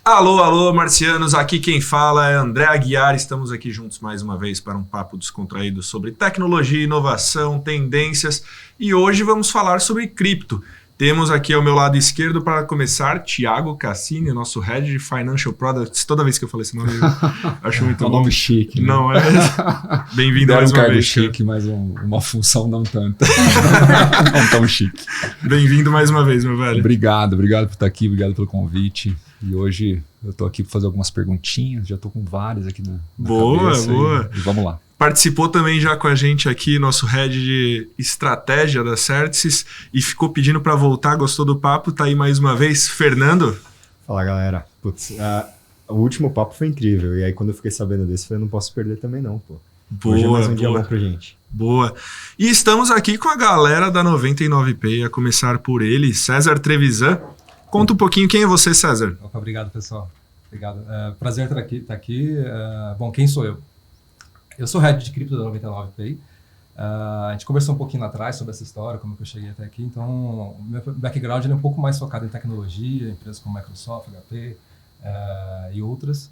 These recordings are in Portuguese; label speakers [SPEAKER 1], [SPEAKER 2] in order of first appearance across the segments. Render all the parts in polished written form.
[SPEAKER 1] Alô, alô, marcianos, aqui quem fala é André Aguiar, estamos aqui juntos mais uma vez para um papo descontraído sobre tecnologia, inovação, tendências e hoje vamos falar sobre cripto. Temos aqui ao meu lado esquerdo, para começar, Thiago Cassini, nosso Head de Financial Products. Toda vez que eu falo esse nome, eu acho muito bom.
[SPEAKER 2] É um nome chique, né?
[SPEAKER 1] Não é? Bem-vindo mais uma vez.
[SPEAKER 2] Chique, mas uma função não tanto. Não tão chique.
[SPEAKER 1] Bem-vindo mais uma vez, meu velho.
[SPEAKER 2] Obrigado por estar aqui, obrigado pelo convite. E hoje eu tô aqui para fazer algumas perguntinhas, já tô com várias aqui na cabeça. Boa. E vamos lá.
[SPEAKER 1] Participou também já com a gente aqui, nosso head de estratégia da Certsys e ficou pedindo para voltar, gostou do papo, tá aí mais uma vez. Fernando?
[SPEAKER 3] Fala, galera. Putz, o último papo foi incrível, e aí quando eu fiquei sabendo desse, eu falei, não posso perder também não, pô.
[SPEAKER 1] Boa,
[SPEAKER 3] hoje é mais um dia bom pra gente.
[SPEAKER 1] Boa. E estamos aqui com a galera da 99Pay, a começar por ele, César Trevisan. Conta um pouquinho quem é você, César.
[SPEAKER 4] Opa, obrigado, pessoal. Obrigado. Prazer estar aqui. Bom, quem sou eu? Eu sou head de cripto da 99Pay. A gente conversou um pouquinho lá atrás sobre essa história, como que eu cheguei até aqui. Então, o meu background é um pouco mais focado em tecnologia, empresas como Microsoft, HP e outras.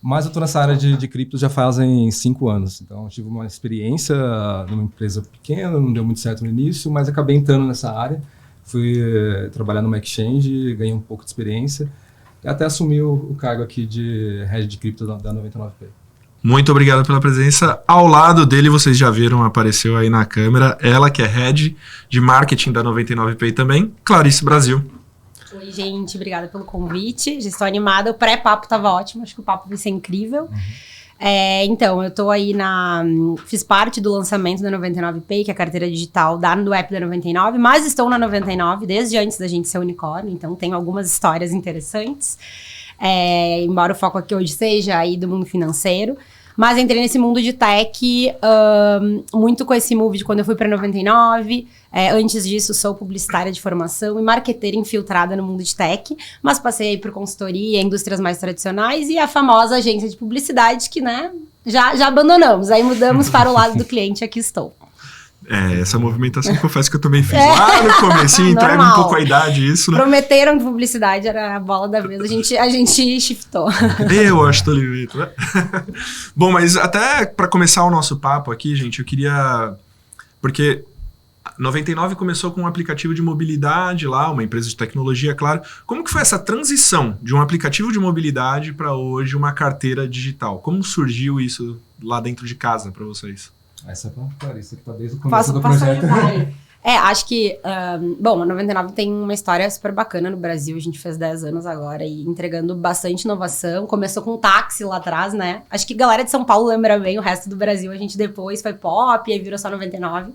[SPEAKER 4] Mas eu estou nessa área de cripto já fazem 5 anos. Então, eu tive uma experiência numa empresa pequena, não deu muito certo no início, mas acabei entrando nessa área. Fui trabalhar numa exchange, ganhei um pouco de experiência e até assumi o cargo aqui de head de cripto da 99Pay.
[SPEAKER 1] Muito obrigado pela presença. Ao lado dele, vocês já viram, apareceu aí na câmera, ela que é head de marketing da 99Pay também, Clarice Brasil.
[SPEAKER 5] Oi, gente, obrigada pelo convite. Já estou animada, o pré-papo estava ótimo, acho que o papo vai ser incrível. Então, eu tô aí fiz parte do lançamento da 99Pay, que é a carteira digital do app da 99, mas estou na 99 desde antes da gente ser unicórnio, então tenho algumas histórias interessantes, embora o foco aqui hoje seja aí do mundo financeiro, mas entrei nesse mundo de tech muito com esse move de quando eu fui para 99. Antes disso, sou publicitária de formação e marqueteira infiltrada no mundo de tech, mas passei por consultoria, indústrias mais tradicionais e a famosa agência de publicidade que, né, já abandonamos. Aí mudamos para o lado do cliente, aqui estou.
[SPEAKER 1] Essa movimentação, confesso que eu também fiz lá no comecinho, entrega um pouco a idade isso, né?
[SPEAKER 5] Prometeram que publicidade era a bola da vez, a gente shiftou.
[SPEAKER 1] Eu acho que tô livre, né? Bom, mas até para começar o nosso papo aqui, gente, eu queria... Porque 99 começou com um aplicativo de mobilidade lá, uma empresa de tecnologia, claro. Como que foi essa transição de um aplicativo de mobilidade para hoje uma carteira digital? Como surgiu isso lá dentro de casa para vocês?
[SPEAKER 4] Essa é a Clarice, que está desde o começo do projeto.
[SPEAKER 5] Acho que... bom, a 99 tem uma história super bacana no Brasil. A gente fez 10 anos agora e entregando bastante inovação. Começou com táxi lá atrás, né? Acho que a galera de São Paulo lembra bem, o resto do Brasil a gente depois foi pop e aí virou só 99.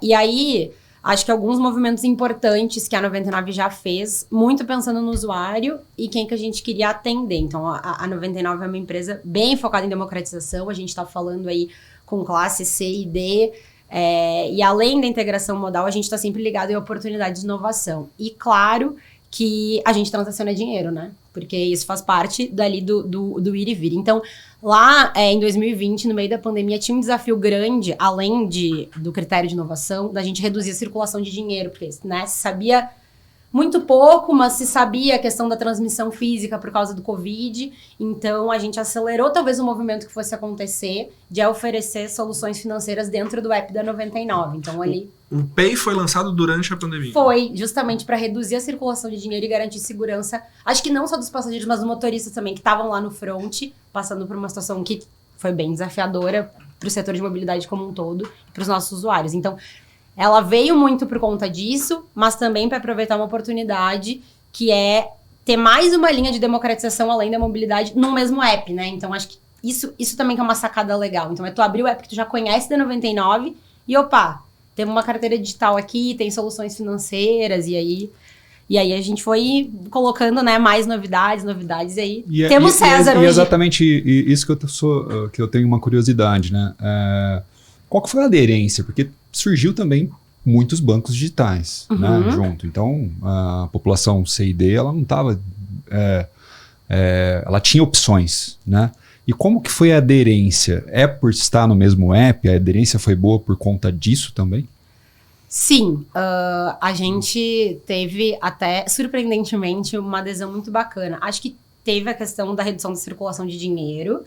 [SPEAKER 5] E aí, acho que alguns movimentos importantes que a 99 já fez, muito pensando no usuário e quem que a gente queria atender. Então, a 99 é uma empresa bem focada em democratização, a gente está falando aí com classe C e D, e além da integração modal, a gente está sempre ligado em oportunidades de inovação. E claro que a gente transaciona dinheiro, né? Porque isso faz parte dali do ir e vir. Então, lá em 2020, no meio da pandemia, tinha um desafio grande, além do critério de inovação, da gente reduzir a circulação de dinheiro, porque, né, se sabia muito pouco, mas se sabia a questão da transmissão física por causa do Covid, então a gente acelerou talvez o movimento que fosse acontecer de oferecer soluções financeiras dentro do app da 99. Então ali...
[SPEAKER 1] O Pay foi lançado durante a pandemia?
[SPEAKER 5] Foi, justamente para reduzir a circulação de dinheiro e garantir segurança, acho que não só dos passageiros, mas dos motoristas também, que estavam lá no front, passando por uma situação que foi bem desafiadora para o setor de mobilidade como um todo e para os nossos usuários. Então, ela veio muito por conta disso, mas também para aproveitar uma oportunidade que é ter mais uma linha de democratização além da mobilidade no mesmo app, né? Então, acho que isso também que é uma sacada legal. Então, é tu abrir o app que tu já conhece da 99 e, opa, temos uma carteira digital aqui, tem soluções financeiras, e aí a gente foi colocando, né, mais novidades, e aí temos César hoje.
[SPEAKER 2] E exatamente isso que eu tenho uma curiosidade, né? Qual que foi a aderência? Porque surgiu também muitos bancos digitais, né, junto. Então, a população C e D, ela não estava... ela tinha opções, né? E como que foi a aderência? É por estar no mesmo app? A aderência foi boa por conta disso também?
[SPEAKER 5] Sim, a gente teve até, surpreendentemente, uma adesão muito bacana. Acho que teve a questão da redução da circulação de dinheiro,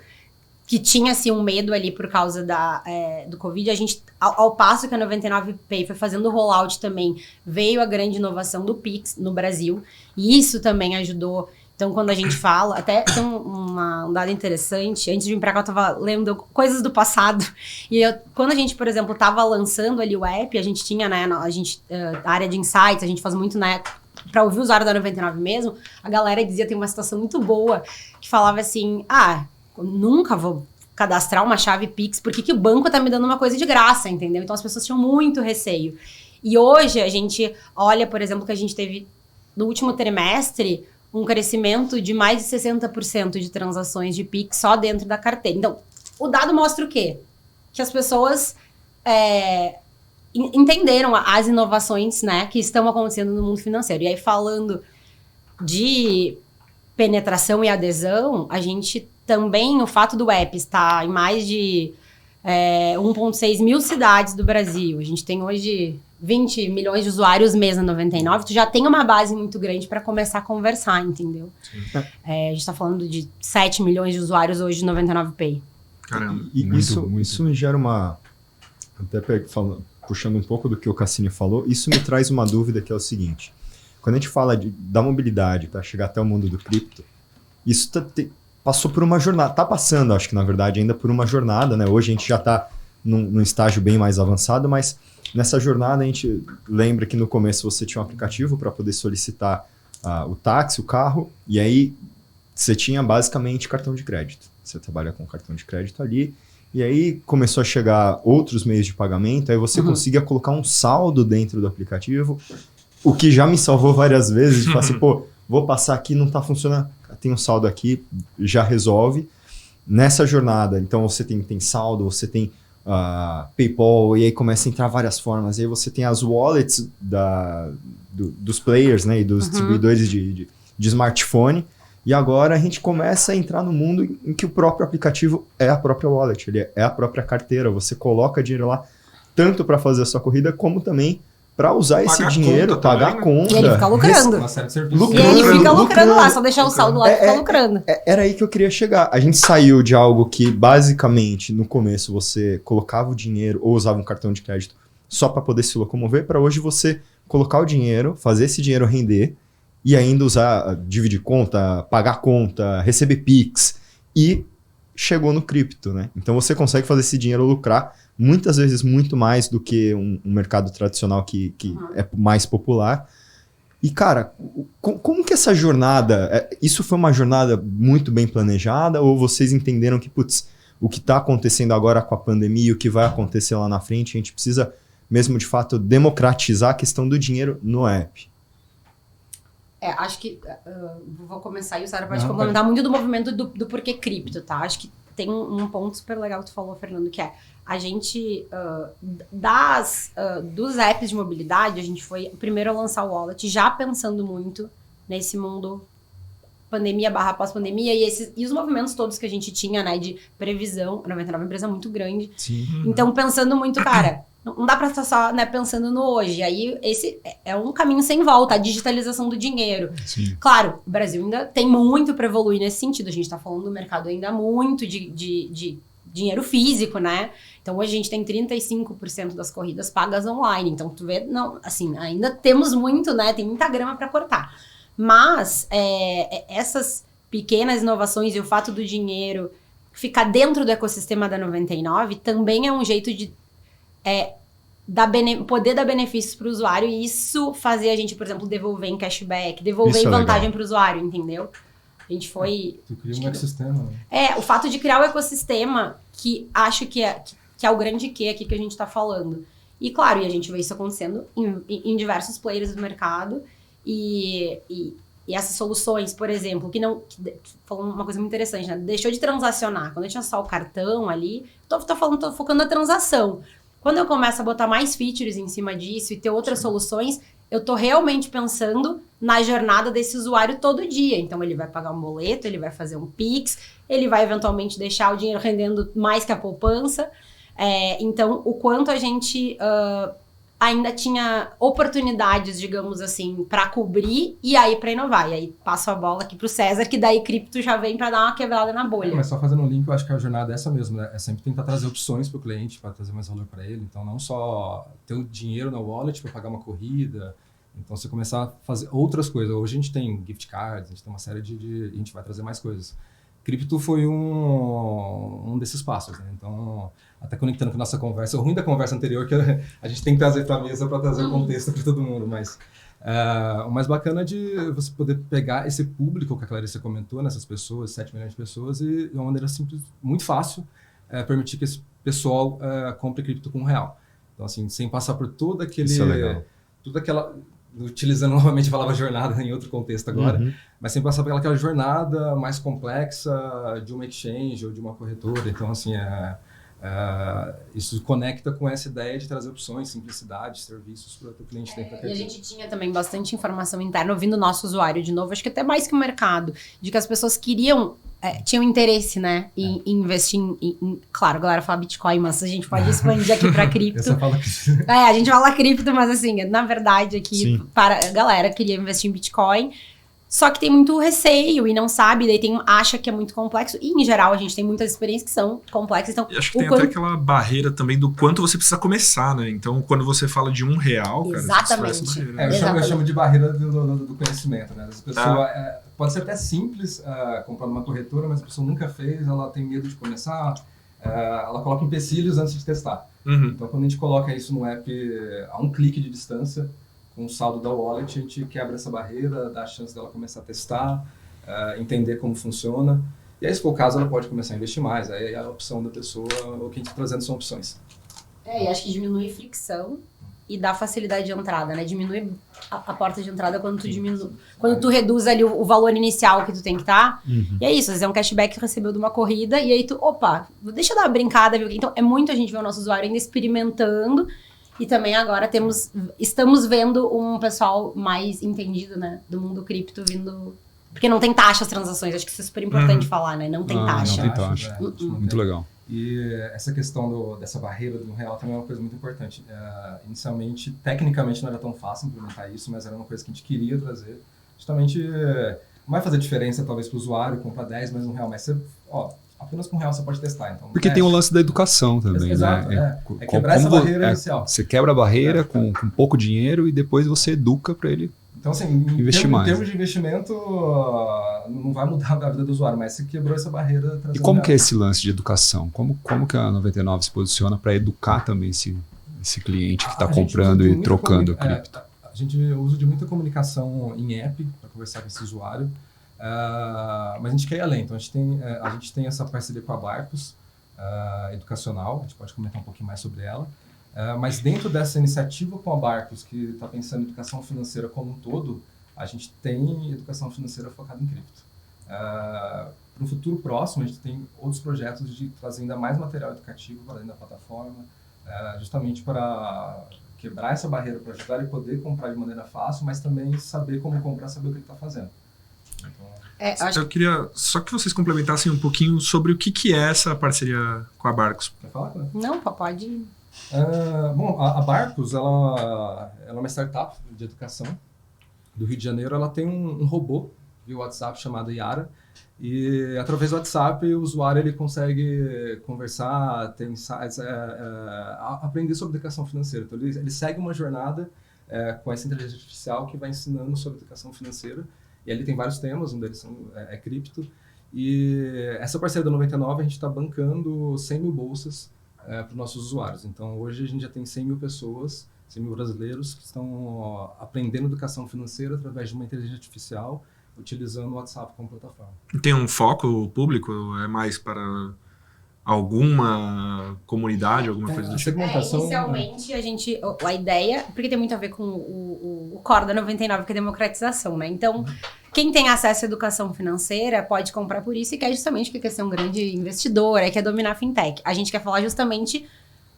[SPEAKER 5] que tinha, assim, um medo ali por causa do Covid. A gente, ao passo que a 99Pay foi fazendo o rollout também, veio a grande inovação do Pix no Brasil, e isso também ajudou. Então, quando a gente fala, até tem um dado interessante, antes de vir pra cá eu tava lendo coisas do passado, e quando a gente, por exemplo, tava lançando ali o app, a gente tinha, né, a área de insights, a gente faz muito, né, pra ouvir o usuário da 99 mesmo, a galera dizia, tem uma situação muito boa, que falava assim, nunca vou cadastrar uma chave Pix, por que o banco tá me dando uma coisa de graça, entendeu? Então, as pessoas tinham muito receio. E hoje, a gente olha, por exemplo, que a gente teve, no último trimestre, um crescimento de mais de 60% de transações de Pix só dentro da carteira. Então, o dado mostra o quê? Que as pessoas entenderam as inovações, né, que estão acontecendo no mundo financeiro. E aí, falando de penetração e adesão, a gente também, o fato do app estar em mais de 1,6 mil cidades do Brasil, a gente tem hoje 20 milhões de usuários mês na 99, tu já tem uma base muito grande para começar a conversar, entendeu? A gente tá falando de 7 milhões de usuários hoje de 99Pay.
[SPEAKER 1] Caramba.
[SPEAKER 3] E
[SPEAKER 2] Muito.
[SPEAKER 3] isso me gera uma... Até puxando um pouco do que o Cassini falou, isso me traz uma dúvida que é o seguinte. Quando a gente fala da mobilidade para chegar até o mundo do cripto, isso passou por uma jornada, tá passando, acho que na verdade, ainda por uma jornada, né? Hoje a gente já tá num estágio bem mais avançado, mas nessa jornada a gente lembra que no começo você tinha um aplicativo para poder solicitar o táxi, o carro, e aí você tinha basicamente cartão de crédito. Você trabalha com cartão de crédito ali, e aí começou a chegar outros meios de pagamento, aí você conseguia colocar um saldo dentro do aplicativo, o que já me salvou várias vezes, de falar assim, pô, vou passar aqui, não tá funcionando, tem um saldo aqui, já resolve. Nessa jornada, então você tem saldo, você tem PayPal, e aí começa a entrar várias formas, e aí você tem as wallets dos players, né, e dos distribuidores de smartphone, e agora a gente começa a entrar no mundo em que o próprio aplicativo é a própria wallet, ele é a própria carteira, você coloca dinheiro lá, tanto para fazer a sua corrida, como também para usar esse dinheiro, pagar a conta.
[SPEAKER 5] E ele fica lucrando.
[SPEAKER 4] Uma série de serviços.
[SPEAKER 5] E ele fica lucrando lá, só deixar o saldo lá e fica lucrando.
[SPEAKER 3] Era aí que eu queria chegar. A gente saiu de algo que, basicamente, no começo você colocava o dinheiro ou usava um cartão de crédito só para poder se locomover, para hoje você colocar o dinheiro, fazer esse dinheiro render e ainda usar, dividir conta, pagar conta, receber Pix, e chegou no cripto, né? Então você consegue fazer esse dinheiro lucrar muitas vezes muito mais do que um mercado tradicional que é mais popular. E, cara, como que essa jornada... Isso foi uma jornada muito bem planejada, ou vocês entenderam que, putz, o que está acontecendo agora com a pandemia e o que vai acontecer lá na frente, a gente precisa mesmo, de fato, democratizar a questão do dinheiro no app?
[SPEAKER 5] Acho que... vou começar e o Sara pode complementar muito do movimento do porquê cripto, tá? Acho que tem um ponto super legal que tu falou, Fernando, que é a gente, dos apps de mobilidade, a gente foi o primeiro a lançar o wallet, já pensando muito nesse mundo pandemia / pós-pandemia e os movimentos todos que a gente tinha, né, de previsão. A 99 é uma empresa muito grande.
[SPEAKER 2] Sim.
[SPEAKER 5] Então, pensando muito, cara, não dá pra estar só, né, pensando no hoje. Aí, esse é um caminho sem volta, a digitalização do dinheiro.
[SPEAKER 2] Sim.
[SPEAKER 5] Claro, o Brasil ainda tem muito para evoluir nesse sentido. A gente tá falando do mercado ainda muito de dinheiro físico, né? Então, hoje a gente tem 35% das corridas pagas online. Então, tu vê, não, assim, ainda temos muito, né? Tem muita grama para cortar. Mas, essas pequenas inovações e o fato do dinheiro ficar dentro do ecossistema da 99 também é um jeito de poder dar benefícios para o usuário, e isso fazer a gente, por exemplo, devolver em cashback, devolver em vantagem para o usuário, entendeu? A gente foi...
[SPEAKER 4] Tu cria um ecossistema. Né?
[SPEAKER 5] O fato de criar o ecossistema, que acho que é o grande quê aqui que a gente está falando. E claro, e a gente vê isso acontecendo em diversos players do mercado, e essas soluções, por exemplo, que falou uma coisa muito interessante, né? Deixou de transacionar. Quando eu tinha só o cartão ali, tô focando na transação. Quando eu começo a botar mais features em cima disso e ter outras soluções, eu tô realmente pensando na jornada desse usuário todo dia. Então, ele vai pagar um boleto, ele vai fazer um Pix, ele vai eventualmente deixar o dinheiro rendendo mais que a poupança. Então, o quanto a gente ainda tinha oportunidades, digamos assim, para cobrir e aí para inovar. E aí passo a bola aqui pro César, que daí cripto já vem para dar uma quebrada na bolha.
[SPEAKER 4] Mas só fazendo um link, eu acho que a jornada é essa mesmo, né? É sempre tentar trazer opções para o cliente, para trazer mais valor para ele. Então, não só ter o dinheiro na wallet para pagar uma corrida. Então, você começar a fazer outras coisas. Hoje a gente tem gift cards, a gente tem uma série a gente vai trazer mais coisas. Cripto foi um desses passos, né? Então, até conectando com a nossa conversa, o ruim da conversa anterior que a gente tem que trazer para a mesa para trazer o contexto para todo mundo, mas o mais bacana é de você poder pegar esse público que a Clarissa comentou, nessas pessoas, 7 milhões de pessoas, e de uma maneira simples, muito fácil, permitir que esse pessoal compre cripto com real. Então, assim, sem passar por todo aquele...
[SPEAKER 3] Isso é legal.
[SPEAKER 4] Toda aquela... Utilizando novamente a palavra jornada em outro contexto agora, mas sem passar por aquela jornada mais complexa de uma exchange ou de uma corretora. Então, assim, isso conecta com essa ideia de trazer opções, simplicidade, serviços para o cliente dentro da carteira.
[SPEAKER 5] E a gente tinha também bastante informação interna, ouvindo o nosso usuário de novo, acho que até mais que o mercado, de que as pessoas tinham interesse, né, em investir claro, a galera fala Bitcoin, mas a gente pode expandir aqui para cripto.
[SPEAKER 4] Eu só falo cripto.
[SPEAKER 5] A gente fala cripto, mas assim, na verdade aqui, a galera queria investir em Bitcoin, só que tem muito receio e não sabe, daí acha que é muito complexo, e em geral a gente tem muitas experiências que são complexas, então...
[SPEAKER 1] E acho que tem até aquela barreira também do quanto você precisa começar, né? Então, quando você fala de R$1, cara...
[SPEAKER 5] Exatamente.
[SPEAKER 4] Eu chamo de barreira do conhecimento, né? As pessoas... Pode ser até simples comprar numa corretora, mas a pessoa nunca fez, ela tem medo de começar, ela coloca empecilhos antes de testar. Então, quando a gente coloca isso no app a um clique de distância, com o saldo da wallet, a gente quebra essa barreira, dá a chance dela começar a testar, entender como funciona. E aí, se for o caso, ela pode começar a investir mais. Aí a opção da pessoa, o que a gente está trazendo são opções.
[SPEAKER 5] E acho que diminui fricção e dá facilidade de entrada, né? Diminui a porta de entrada quando tu reduz ali o valor inicial que tu tem que estar. E é isso, às vezes é um cashback que tu recebeu de uma corrida e aí deixa eu dar uma brincada, viu? Então, é muito a gente ver o nosso usuário ainda experimentando. E também agora estamos vendo um pessoal mais entendido, né, do mundo cripto vindo... Porque não tem taxa as transações, acho que isso é super importante falar, né? Não tem taxa.
[SPEAKER 2] Não tem taxa. Muito legal.
[SPEAKER 4] E essa questão dessa barreira do R$1 também é uma coisa muito importante. Inicialmente, tecnicamente não era tão fácil implementar isso, mas era uma coisa que a gente queria trazer. Justamente, não vai fazer diferença talvez para o usuário comprar 10 mais R$1, mas você... apenas com R$1 você pode testar. Então,
[SPEAKER 2] porque tem o lance da educação também,
[SPEAKER 4] exato,
[SPEAKER 2] né?
[SPEAKER 4] Quebrar essa barreira inicial.
[SPEAKER 2] Você quebra a barreira com pouco dinheiro e depois você educa para ele
[SPEAKER 4] então, assim,
[SPEAKER 2] investir
[SPEAKER 4] em
[SPEAKER 2] mais.
[SPEAKER 4] termos de investimento, não vai mudar a vida do usuário, mas você quebrou essa barreira.
[SPEAKER 2] E como que é esse lance de educação? Como que a 99 se posiciona para educar também esse cliente que está comprando e trocando cripto?
[SPEAKER 4] A gente usa de muita comunicação em app para conversar com esse usuário. Mas a gente quer ir além, então a gente tem essa parceria com a Barcos educacional, a gente pode comentar um pouquinho mais sobre ela, mas dentro dessa iniciativa com a Barcos, que está pensando em educação financeira como um todo, a gente tem educação financeira focada em cripto. Para um futuro próximo, a gente tem outros projetos de trazer ainda mais material educativo para dentro da plataforma, justamente para quebrar essa barreira, para ajudar ele a poder comprar de maneira fácil, mas também saber como comprar, saber o que ele está fazendo.
[SPEAKER 1] Eu queria só que vocês complementassem um pouquinho sobre o que é essa parceria com a Barcos.
[SPEAKER 4] Quer falar, Clara?
[SPEAKER 5] Não, pode...
[SPEAKER 4] Bom, a Barcos, ela é uma startup de educação do Rio de Janeiro. Ela tem um robô via WhatsApp chamado Yara. E através do WhatsApp o usuário ele consegue conversar, ter insights, aprender sobre educação financeira. Então ele segue uma jornada com essa inteligência artificial que vai ensinando sobre educação financeira. E ali tem vários temas, um deles é cripto. E essa parceria da 99 a gente está bancando 100 mil bolsas para os nossos usuários. Então hoje a gente já tem 100 mil pessoas, 100 mil brasileiros que estão aprendendo educação financeira através de uma inteligência artificial, utilizando o WhatsApp como plataforma.
[SPEAKER 1] Tem um foco público? É mais para alguma comunidade, alguma coisa do tipo?
[SPEAKER 5] Inicialmente, a ideia, porque tem muito a ver com o core da 99, que é a democratização, né? Então, quem tem acesso à educação financeira pode comprar por isso e quer justamente que quer ser um grande investidor, quer dominar a fintech. A gente quer falar justamente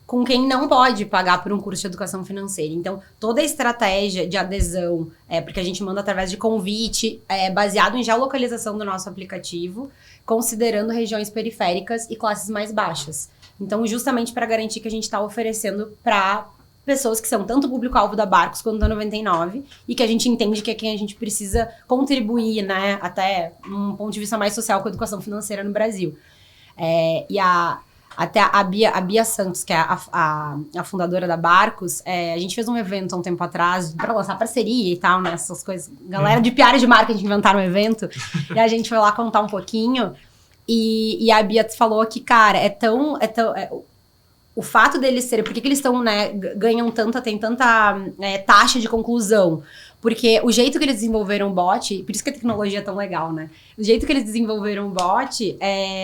[SPEAKER 5] com quem não pode pagar por um curso de educação financeira. Então, toda a estratégia de adesão, porque a gente manda através de convite, baseado em geolocalização do nosso aplicativo, considerando regiões periféricas e classes mais baixas. Então, justamente para garantir que a gente está oferecendo para pessoas que são tanto o público-alvo da Barcos quanto da 99 e que a gente entende que é quem a gente precisa contribuir, né, até um ponto de vista mais social com a educação financeira no Brasil. Até a Bia Santos, que é a fundadora da Barcos, a gente fez um evento há um tempo atrás para lançar parceria e tal, né, essas coisas. Galera de PR de marketing inventaram um evento e a gente foi lá contar um pouquinho e a Bia falou que, cara, o fato deles serem... Por que eles estão, né, tem tanta taxa de conclusão? Porque o jeito que eles desenvolveram o bot... Por isso que a tecnologia é tão legal, né? O jeito que eles desenvolveram o bot,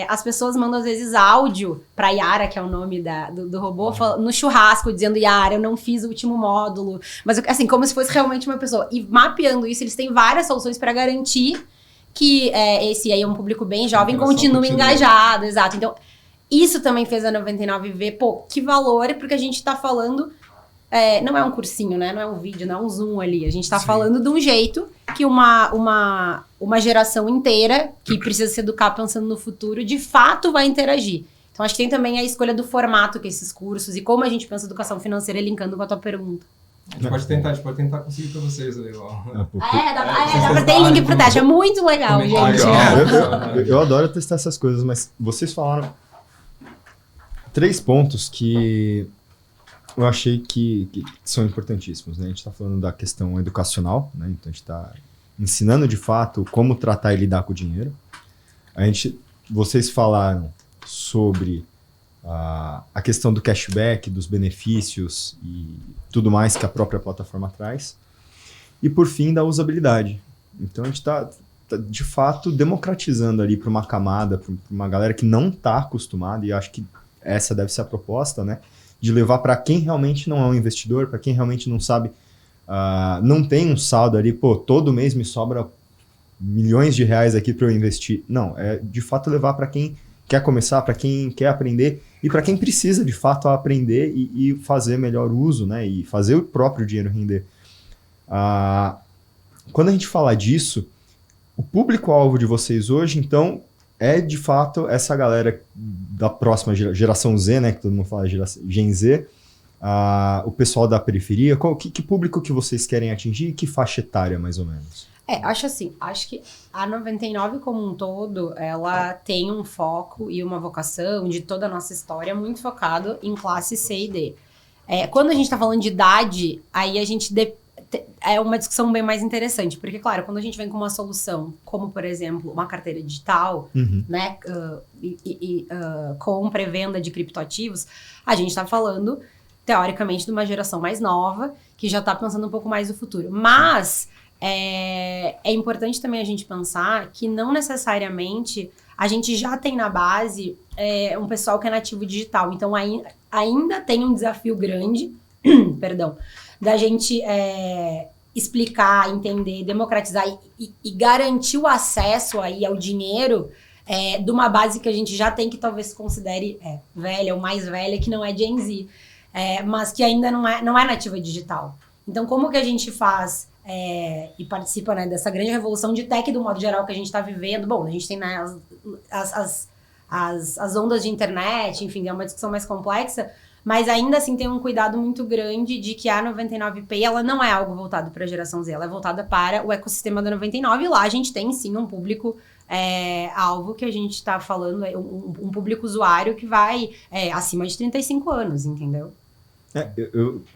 [SPEAKER 5] as pessoas mandam, às vezes, áudio pra Yara, que é o nome do robô, no churrasco, dizendo, Yara, eu não fiz o último módulo. Mas, assim, como se fosse realmente uma pessoa. E mapeando isso, eles têm várias soluções pra garantir que esse aí é um público bem jovem, continue engajado. Exato. Então... Isso também fez a 99 ver, que valor, porque a gente tá falando, não é um cursinho, né? Não é um vídeo, não é um Zoom ali. A gente tá falando de um jeito que uma geração inteira, que precisa se educar pensando no futuro, de fato vai interagir. Então, acho que tem também a escolha do formato que esses cursos e como a gente pensa educação financeira linkando com a tua pergunta.
[SPEAKER 4] A gente pode tentar conseguir pra vocês ali, ó.
[SPEAKER 5] Tem link pro teste, é muito legal, gente.
[SPEAKER 3] Eu adoro testar essas coisas, mas vocês falaram 3 pontos que eu achei que são importantíssimos, né? A gente está falando da questão educacional, né? Então a gente está ensinando de fato como tratar e lidar com o dinheiro. Vocês falaram sobre a questão do cashback, dos benefícios e tudo mais que a própria plataforma traz. E por fim, da usabilidade. Então a gente está de fato democratizando ali para uma camada, para uma galera que não está acostumada, e acho que essa deve ser a proposta, né? De levar para quem realmente não é um investidor, para quem realmente não sabe, não tem um saldo ali, todo mês me sobra milhões de reais aqui para eu investir. Não, de fato levar para quem quer começar, para quem quer aprender e para quem precisa de fato aprender e fazer melhor uso, né? E fazer o próprio dinheiro render. Quando a gente fala disso, o público-alvo de vocês hoje, então, é de fato essa galera da próxima geração Z, né, que todo mundo fala Gen Z, o pessoal da periferia. Que público que vocês querem atingir e que faixa etária, mais ou menos?
[SPEAKER 5] Acho que a 99 como um todo, ela tem um foco e uma vocação de toda a nossa história muito focado em classe C e D. Quando a gente está falando de idade, aí a gente é uma discussão bem mais interessante, porque, claro, quando a gente vem com uma solução, como, por exemplo, uma carteira digital, né, compra e venda de criptoativos, a gente está falando, teoricamente, de uma geração mais nova, que já está pensando um pouco mais no futuro. Mas é importante também a gente pensar que não necessariamente a gente já tem na base um pessoal que é nativo digital. Então, ainda tem um desafio grande, perdão, da gente explicar, entender, democratizar e garantir o acesso aí ao dinheiro de uma base que a gente já tem, que talvez se considere velha ou mais velha, que não é Gen Z, mas que ainda não é nativa digital. Então, como que a gente faz e participa, né, dessa grande revolução de tech do modo geral que a gente está vivendo? Bom, a gente tem, né, as ondas de internet, enfim, é uma discussão mais complexa, mas ainda assim tem um cuidado muito grande de que a 99Pay, ela não é algo voltado para a geração Z, ela é voltada para o ecossistema da 99, e lá a gente tem sim um público alvo que a gente está falando, um público usuário que vai acima de 35 anos, entendeu?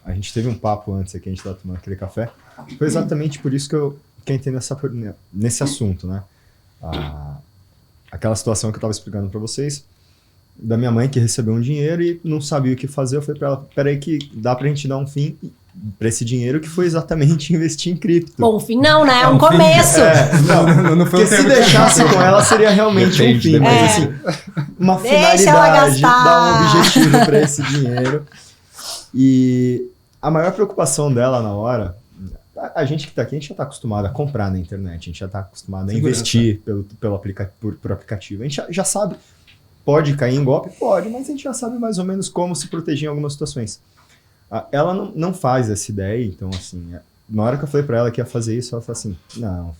[SPEAKER 3] A gente teve um papo antes aqui, a gente estava tomando aquele café, foi exatamente por isso que eu entrei nesse assunto, né? Aquela situação que eu estava explicando para vocês, da minha mãe que recebeu um dinheiro e não sabia o que fazer. Eu falei para ela, peraí que dá pra gente dar um fim para esse dinheiro, que foi exatamente investir em cripto.
[SPEAKER 5] Bom, fim não, né? É um começo.
[SPEAKER 3] Não foi. Porque se deixasse com ela seria realmente um fim, mas assim, uma finalidade, dar um objetivo para esse dinheiro. E a maior preocupação dela na hora, a gente que tá aqui, a gente já tá acostumado a comprar na internet, a gente já tá acostumado a investir por aplicativo. A gente já sabe. Pode cair em golpe? Pode, mas a gente já sabe mais ou menos como se proteger em algumas situações. Ela não faz essa ideia, então assim, na hora que eu falei pra ela que ia fazer isso, ela falou assim, não,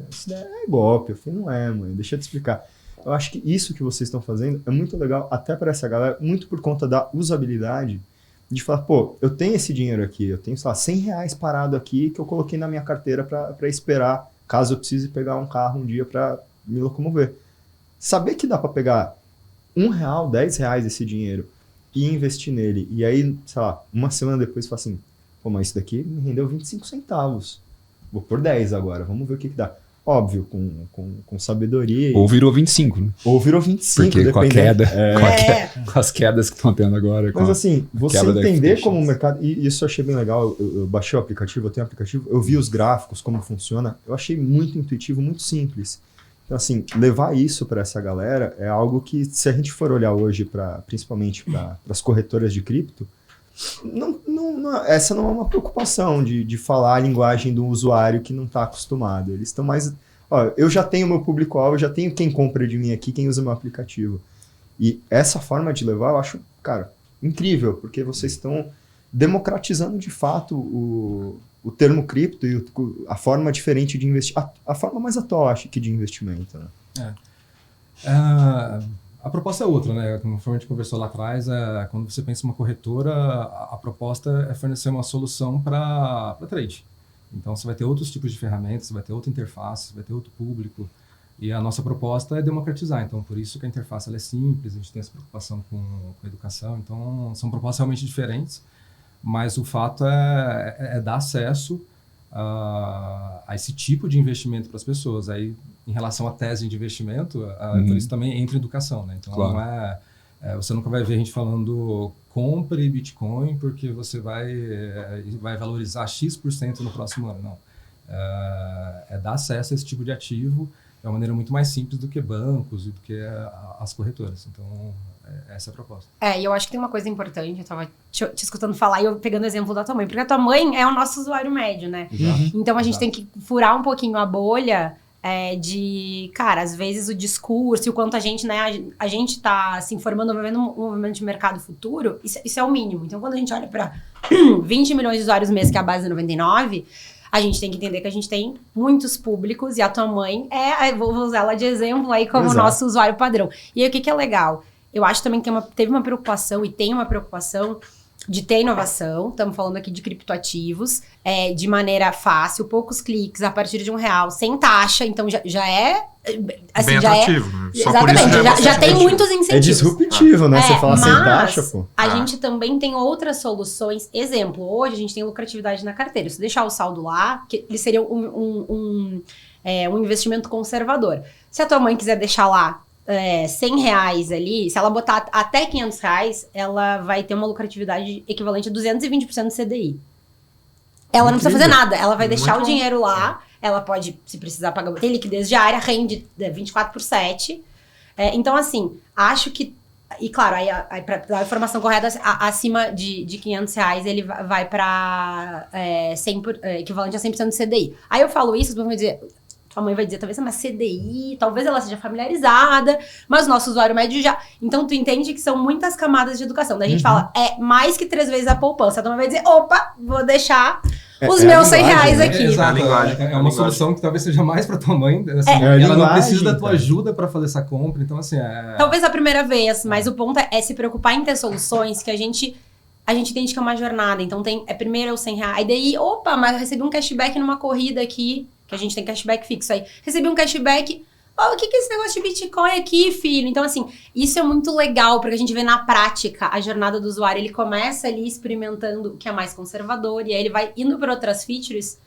[SPEAKER 3] isso daí é golpe. Eu falei, não é, mãe, deixa eu te explicar. Eu acho que isso que vocês estão fazendo é muito legal, até para essa galera, muito por conta da usabilidade de falar, pô, eu tenho esse dinheiro aqui, eu tenho, sei lá, R$100 parado aqui que eu coloquei na minha carteira para esperar, caso eu precise pegar um carro um dia para me locomover. Saber que dá para pegar R$1, R$10 esse dinheiro e investir nele, e aí, sei lá, uma semana depois fala assim, pô, mas isso daqui me rendeu 25 centavos. Vou por 10 agora, vamos ver o que dá. Óbvio, com sabedoria.
[SPEAKER 2] Ou virou 25, né?
[SPEAKER 3] Ou virou 25,
[SPEAKER 2] porque com a queda,
[SPEAKER 3] dependendo.
[SPEAKER 2] com as quedas que estão tendo agora.
[SPEAKER 3] Mas assim, você entender como o
[SPEAKER 2] o
[SPEAKER 3] mercado... E isso eu achei bem legal. Eu baixei o aplicativo, eu tenho o aplicativo, eu vi os gráficos, como funciona. Eu achei muito intuitivo, muito simples. Então assim, levar isso para essa galera é algo que, se a gente for olhar hoje, principalmente para as corretoras de cripto, essa não é uma preocupação de falar a linguagem do usuário que não está acostumado. Eles estão mais... Ó, eu já tenho meu público-alvo, eu já tenho quem compra de mim aqui, quem usa meu aplicativo. E essa forma de levar, eu acho, cara, incrível, porque vocês estão democratizando de fato o termo cripto e a forma diferente de investir, a forma mais atual, acho que, de investimento. Né?
[SPEAKER 4] A proposta é outra, né? Conforme a gente conversou lá atrás, quando você pensa em uma corretora, a proposta é fornecer uma solução para trade. Então, você vai ter outros tipos de ferramentas, você vai ter outra interface, você vai ter outro público. E a nossa proposta é democratizar. Então, por isso que a interface ela é simples, a gente tem essa preocupação com a educação. Então, são propostas realmente diferentes, mas o fato é dar acesso a esse tipo de investimento para as pessoas. Aí, em relação à tese de investimento, por isso também entra educação, né? Então,
[SPEAKER 2] claro.
[SPEAKER 4] não você nunca vai ver a gente falando compre Bitcoin porque você vai valorizar X% no próximo ano. Não. É dar acesso a esse tipo de ativo de uma maneira muito mais simples do que bancos e do que as corretoras. Então, essa é a proposta.
[SPEAKER 5] E eu acho que tem uma coisa importante, eu tava te escutando falar e eu pegando o exemplo da tua mãe, porque a tua mãe é o nosso usuário médio, né? Então a gente tem que furar um pouquinho a bolha de, cara, às vezes o discurso e o quanto a gente, né, a gente tá se informando, vivendo um movimento de mercado futuro, isso é o mínimo. Então quando a gente olha para 20 milhões de usuários mês, que é a base da 99, a gente tem que entender que a gente tem muitos públicos e a tua mãe vou usar ela de exemplo aí como nosso usuário padrão. E aí o que é legal? Eu acho também que teve uma preocupação e tem uma preocupação de ter inovação. Estamos falando aqui de criptoativos, de maneira fácil, poucos cliques, a partir de R$1, sem taxa. Então já é... Assim,
[SPEAKER 1] bem
[SPEAKER 5] já
[SPEAKER 1] atrativo, né? Só
[SPEAKER 5] exatamente,
[SPEAKER 1] por isso
[SPEAKER 5] já tem muitos incentivos.
[SPEAKER 3] É disruptivo, né? Você falar sem taxa, pô.
[SPEAKER 5] A gente também tem outras soluções. Exemplo, hoje a gente tem lucratividade na carteira. Se deixar o saldo lá, que ele seria um investimento conservador. Se a tua mãe quiser deixar lá R$100 ali, se ela botar até R$500, ela vai ter uma lucratividade equivalente a 220% do CDI. Ela não precisa fazer nada, ela vai deixar o dinheiro lá, ela pode, se precisar, pagar, tem liquidez diária, rende 24/7. Então, assim, acho que, e claro, aí para dar a informação correta, acima de R$500, ele vai para equivalente a 100% do CDI. Aí eu falo isso, vão dizer... Tua mãe vai dizer, talvez é uma CDI, talvez ela seja familiarizada, mas o nosso usuário médio já... Então, tu entende que são muitas camadas de educação. Daí a gente fala, mais que 3 vezes a poupança. A tua mãe vai dizer, opa, vou deixar os meus R$100 aqui.
[SPEAKER 4] Exato, é uma solução que talvez seja mais para tua mãe. Assim, ela não precisa da tua ajuda para fazer essa compra. Então, assim...
[SPEAKER 5] Talvez a primeira vez, mas o ponto é se preocupar em ter soluções que a gente entende que é uma jornada. Então, primeiro é os R$100. Aí daí, opa, mas eu recebi um cashback numa corrida aqui, que a gente tem cashback fixo aí. Recebi um cashback, o que é esse negócio de Bitcoin aqui, filho? Então, assim, isso é muito legal, porque a gente vê na prática a jornada do usuário. Ele começa ali experimentando o que é mais conservador, e aí ele vai indo para outras features,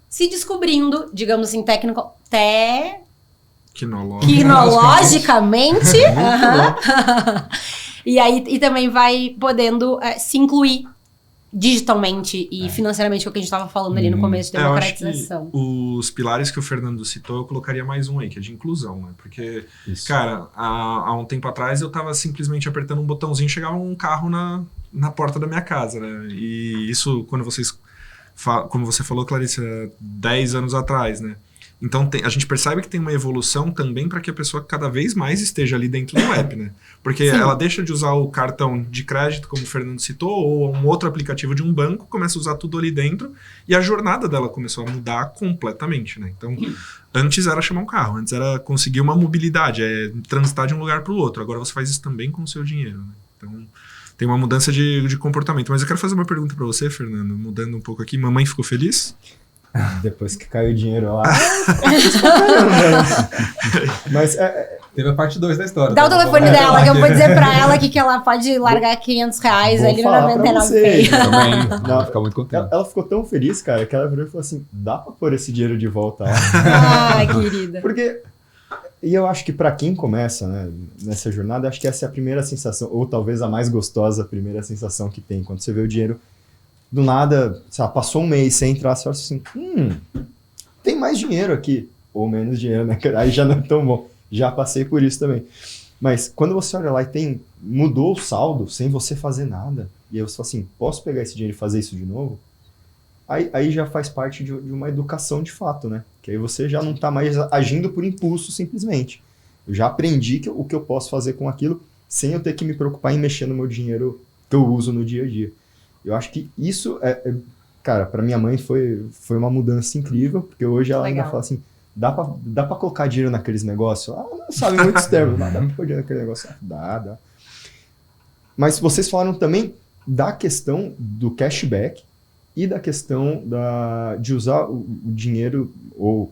[SPEAKER 5] se descobrindo, digamos assim, quinologicamente. E também vai podendo se incluir digitalmente e financeiramente, que é o que a gente estava falando ali no começo de democratização.
[SPEAKER 1] Os pilares que o Fernando citou, eu colocaria mais um aí, que é de inclusão, né? Porque, cara, há um tempo atrás eu estava simplesmente apertando um botãozinho e chegava um carro na porta da minha casa, né? E isso, quando como você falou, Clarissa, 10 anos atrás, né? Então, a gente percebe que tem uma evolução também para que a pessoa cada vez mais esteja ali dentro do app, né? Porque ela deixa de usar o cartão de crédito, como o Fernando citou, ou um outro aplicativo de um banco, começa a usar tudo ali dentro, e a jornada dela começou a mudar completamente, né? Então, antes era chamar um carro, antes era conseguir uma mobilidade, transitar de um lugar para o outro. Agora você faz isso também com o seu dinheiro, né? Então, tem uma mudança de comportamento. Mas eu quero fazer uma pergunta para você, Fernando, mudando um pouco aqui. Mamãe ficou feliz?
[SPEAKER 3] Depois que caiu o dinheiro lá. Mas
[SPEAKER 4] Teve a parte 2 da história.
[SPEAKER 5] Dá o telefone dela, que eu vou dizer pra ela que ela pode largar R$500
[SPEAKER 3] Vou
[SPEAKER 5] ali no
[SPEAKER 3] falar pra
[SPEAKER 5] 99
[SPEAKER 3] você.
[SPEAKER 5] Pay.
[SPEAKER 2] Também,
[SPEAKER 3] Não,
[SPEAKER 2] vai ficar muito contente.
[SPEAKER 3] ela ficou tão feliz, cara, que ela virou e falou assim, dá pra pôr esse dinheiro de volta lá?
[SPEAKER 5] Ah, querida.
[SPEAKER 3] Porque, e eu acho que pra quem começa, né, nessa jornada, acho que essa é a primeira sensação, ou talvez a mais gostosa primeira sensação que tem, quando você vê o dinheiro, do nada, sei lá, passou um mês sem entrar, você olha assim, tem mais dinheiro aqui, ou menos dinheiro, né, aí já não é tão bom, já passei por isso também. Mas quando você olha lá e mudou o saldo sem você fazer nada, e aí você fala assim, posso pegar esse dinheiro e fazer isso de novo? Aí já faz parte de uma educação de fato, né? Que aí você já não está mais agindo por impulso simplesmente. Eu já aprendi o que eu posso fazer com aquilo sem eu ter que me preocupar em mexer no meu dinheiro que eu uso no dia a dia. Eu acho que isso cara, para minha mãe foi uma mudança incrível, porque hoje ela ainda fala assim, dá pra colocar dinheiro naqueles negócios? Ela não sabe muitos termos, mas dá pra pôr dinheiro naquele negócio? Dá. Mas vocês falaram também da questão do cashback e da questão de usar o dinheiro ou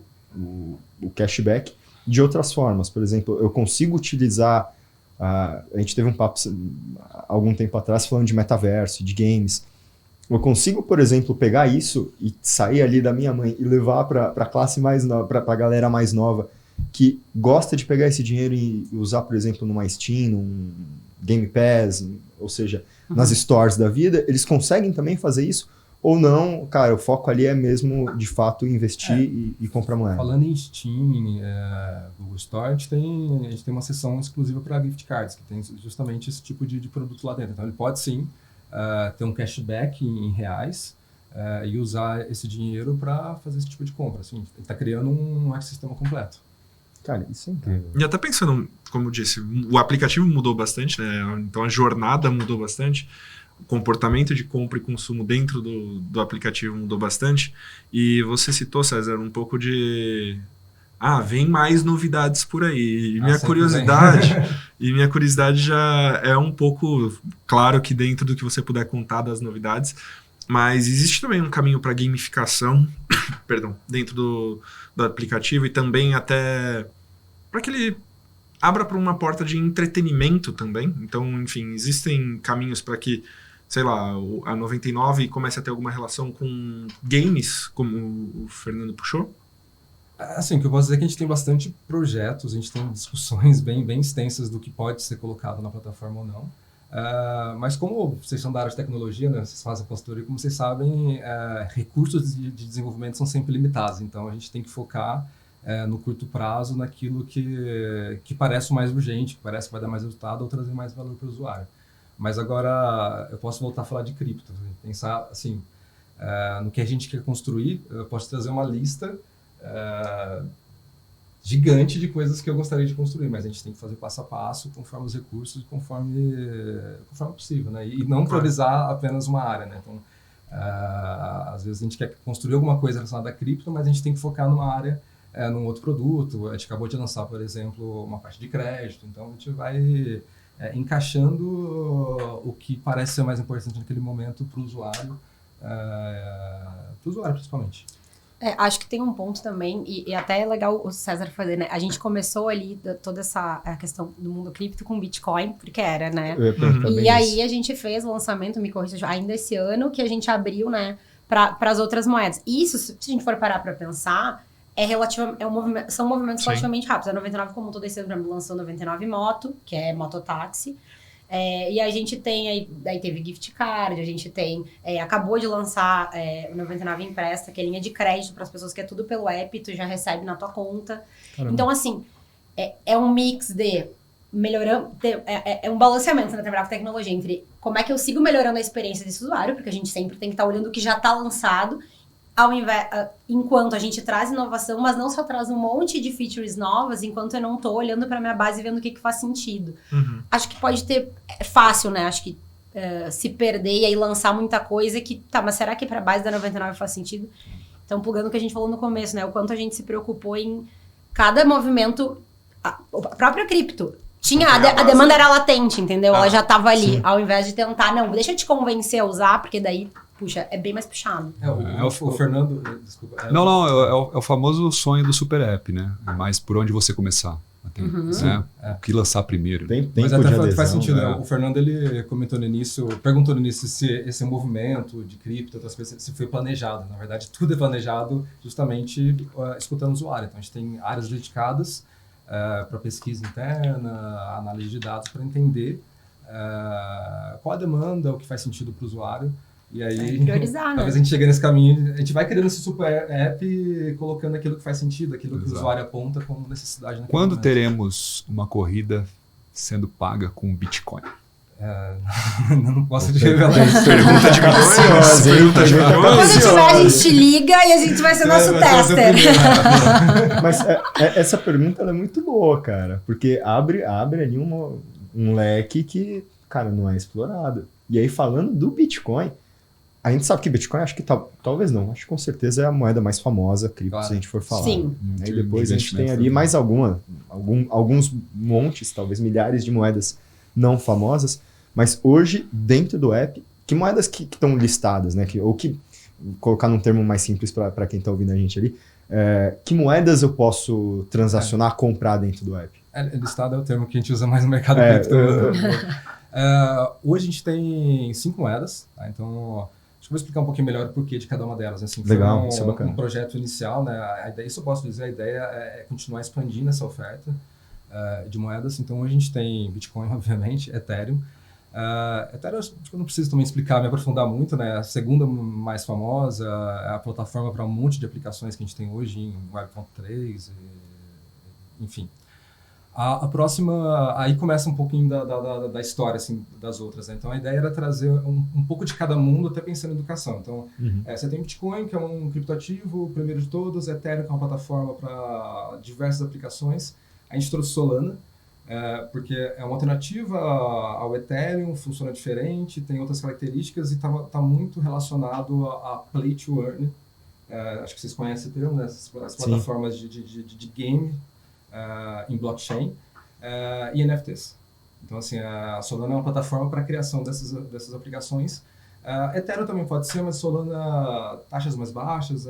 [SPEAKER 3] o cashback de outras formas. Por exemplo, eu consigo utilizar... a gente teve um papo algum tempo atrás falando de metaverso, de games. Eu consigo, por exemplo, pegar isso e sair ali da minha mãe e levar para a classe mais nova, para a galera mais nova, que gosta de pegar esse dinheiro e usar, por exemplo, numa Steam, num Game Pass, ou seja, nas stores da vida, eles conseguem também fazer isso? Ou não, cara, o foco ali é mesmo, de fato, investir e comprar moeda?
[SPEAKER 4] Falando em Steam, Google Store, a gente tem uma seção exclusiva para gift cards, que tem justamente esse tipo de produto lá dentro. Então, ele pode sim ter um cashback em reais e usar esse dinheiro para fazer esse tipo de compra. Assim, ele está criando um ecossistema completo.
[SPEAKER 3] Cara, isso é incrível.
[SPEAKER 1] E até pensando, como eu disse, o aplicativo mudou bastante, né? Então a jornada mudou bastante. O comportamento de compra e consumo dentro do aplicativo mudou bastante. E você citou, César, um pouco de... vem mais novidades por aí. E minha curiosidade já é um pouco... Claro que dentro do que você puder contar das novidades, mas existe também um caminho para gamificação, perdão, dentro do aplicativo e também até para que ele abra para uma porta de entretenimento também. Então, enfim, existem caminhos para que, sei lá, a 99 comece a ter alguma relação com games, como o Fernando puxou?
[SPEAKER 4] Assim, o que eu posso dizer é que a gente tem bastante projetos, a gente tem discussões bem extensas do que pode ser colocado na plataforma ou não. Mas como vocês são da área de tecnologia, né, vocês fazem consultoria, como vocês sabem, recursos de desenvolvimento são sempre limitados. Então, a gente tem que focar no curto prazo naquilo que parece o mais urgente, que parece que vai dar mais resultado ou trazer mais valor para o usuário. Mas agora, eu posso voltar a falar de cripto. Pensar, assim, no que a gente quer construir, eu posso trazer uma lista gigante de coisas que eu gostaria de construir, mas a gente tem que fazer passo a passo, conforme os recursos e conforme possível, né? E não priorizar apenas uma área, né? Então, às vezes a gente quer construir alguma coisa relacionada a cripto, mas a gente tem que focar numa área, num outro produto. A gente acabou de lançar, por exemplo, uma parte de crédito, então a gente vai encaixando o que parece ser mais importante naquele momento para o usuário principalmente.
[SPEAKER 5] Acho que tem um ponto também, e até é legal o César fazer, né? A gente começou ali toda a questão do mundo cripto com Bitcoin, porque era, né? E aí a gente fez o lançamento, me corrija, ainda esse ano, que a gente abriu, né, para as outras moedas. Isso, se a gente for parar para pensar, são movimentos relativamente rápidos. A 99, como todo esse ano, lançou 99 Moto, que é mototáxi. E a gente tem, aí teve gift card, a gente tem, acabou de lançar o 99 Empresta, que é linha de crédito para as pessoas, que é tudo pelo app, tu já recebe na tua conta. Caramba. Então, assim, é um mix de melhorando, é um balanceamento, né, trabalhar com tecnologia, entre como é que eu sigo melhorando a experiência desse usuário, porque a gente sempre tem que estar olhando o que já está lançado, enquanto a gente traz inovação, mas não só traz um monte de features novas, enquanto eu não tô olhando para minha base e vendo o que faz sentido. Acho que pode ter... É fácil, né? Acho que se perder e aí lançar muita coisa que... Tá, mas será que para a base da 99 faz sentido? Então, plugando o que a gente falou no começo, né? O quanto a gente se preocupou em cada movimento... A própria cripto. Tinha,
[SPEAKER 1] Não foi
[SPEAKER 5] a demanda era latente, entendeu? Ela
[SPEAKER 1] Ah,
[SPEAKER 5] já tava ali.
[SPEAKER 2] sim.
[SPEAKER 5] Ao invés de tentar, não, deixa eu te convencer a usar, porque daí, puxa, é bem mais puxado.
[SPEAKER 4] O Fernando, desculpa.
[SPEAKER 2] Não, é o famoso sonho do super app, né? É mais por onde você começar. Né? O que lançar primeiro.
[SPEAKER 3] Tem
[SPEAKER 4] Mas
[SPEAKER 3] tempo
[SPEAKER 4] até
[SPEAKER 3] de adesão.
[SPEAKER 4] faz sentido, né?
[SPEAKER 2] né?
[SPEAKER 4] O Fernando, ele comentou no início, perguntou no início se esse movimento de cripto, outras coisas, se foi planejado. Na verdade, tudo é planejado justamente escutando o usuário. Então, a gente tem áreas dedicadas para pesquisa interna, análise de dados, para entender qual a demanda, o que faz sentido para o usuário. E aí,
[SPEAKER 5] Priorizar, né?
[SPEAKER 4] talvez a gente chegue nesse caminho, a gente vai criando esse super app, colocando aquilo que faz sentido, aquilo que o usuário aponta como necessidade naquele
[SPEAKER 2] Quando
[SPEAKER 4] momento.
[SPEAKER 2] teremos uma corrida sendo paga com Bitcoin?
[SPEAKER 4] Não posso te revelar isso.
[SPEAKER 1] Pergunta de milhões. Pergunta de
[SPEAKER 5] Quando
[SPEAKER 1] milhões.
[SPEAKER 5] tiver, a gente te liga e a gente vai ser nosso
[SPEAKER 4] Vai ser o
[SPEAKER 5] tester.
[SPEAKER 4] primeiro.
[SPEAKER 3] Mas essa pergunta ela é muito boa, cara, porque abre ali um leque que, cara, não é explorado. E aí, falando do Bitcoin, a gente sabe que Bitcoin, acho que talvez não, acho que com certeza é a moeda mais famosa, cripto,
[SPEAKER 4] Claro.
[SPEAKER 3] se a gente for falar.
[SPEAKER 5] Sim.
[SPEAKER 3] Aí depois a gente tem ali
[SPEAKER 2] Investimento
[SPEAKER 3] mais alguns montes, talvez milhares de moedas não famosas, mas hoje, dentro do app, que moedas que estão listadas, né? Ou que, colocar num termo mais simples para quem está ouvindo a gente ali, que moedas eu posso transacionar, comprar dentro do app?
[SPEAKER 4] Listado é o termo que a gente usa mais no mercado cripto. Hoje a gente tem 5 moedas, tá? Então acho que eu vou explicar um pouquinho melhor o porquê de cada uma delas. Assim,
[SPEAKER 3] Legal,
[SPEAKER 4] foi
[SPEAKER 3] isso é bacana.
[SPEAKER 4] um projeto inicial, né? A ideia, isso eu posso dizer, a ideia é continuar expandindo essa oferta de moedas. Então hoje a gente tem Bitcoin, obviamente, Ethereum. Ethereum, acho que eu não preciso também explicar, me aprofundar muito, né? A segunda mais famosa é a plataforma para um monte de aplicações que a gente tem hoje em Web.3, enfim. A próxima, aí começa um pouquinho da história, assim, das outras, né? Então, a ideia era trazer um pouco de cada mundo, até pensando em educação. Então, você tem Bitcoin, que é um criptoativo, o primeiro de todos, Ethereum, que é uma plataforma para diversas aplicações. A gente trouxe Solana, porque é uma alternativa ao Ethereum, funciona diferente, tem outras características e está muito relacionado a Play to Earn. Acho que vocês conhecem o termo, né? As plataformas de game, em blockchain e NFTs. Então, assim, a Solana é uma plataforma para a criação dessas aplicações. Ethereum também pode ser, mas Solana, taxas mais baixas,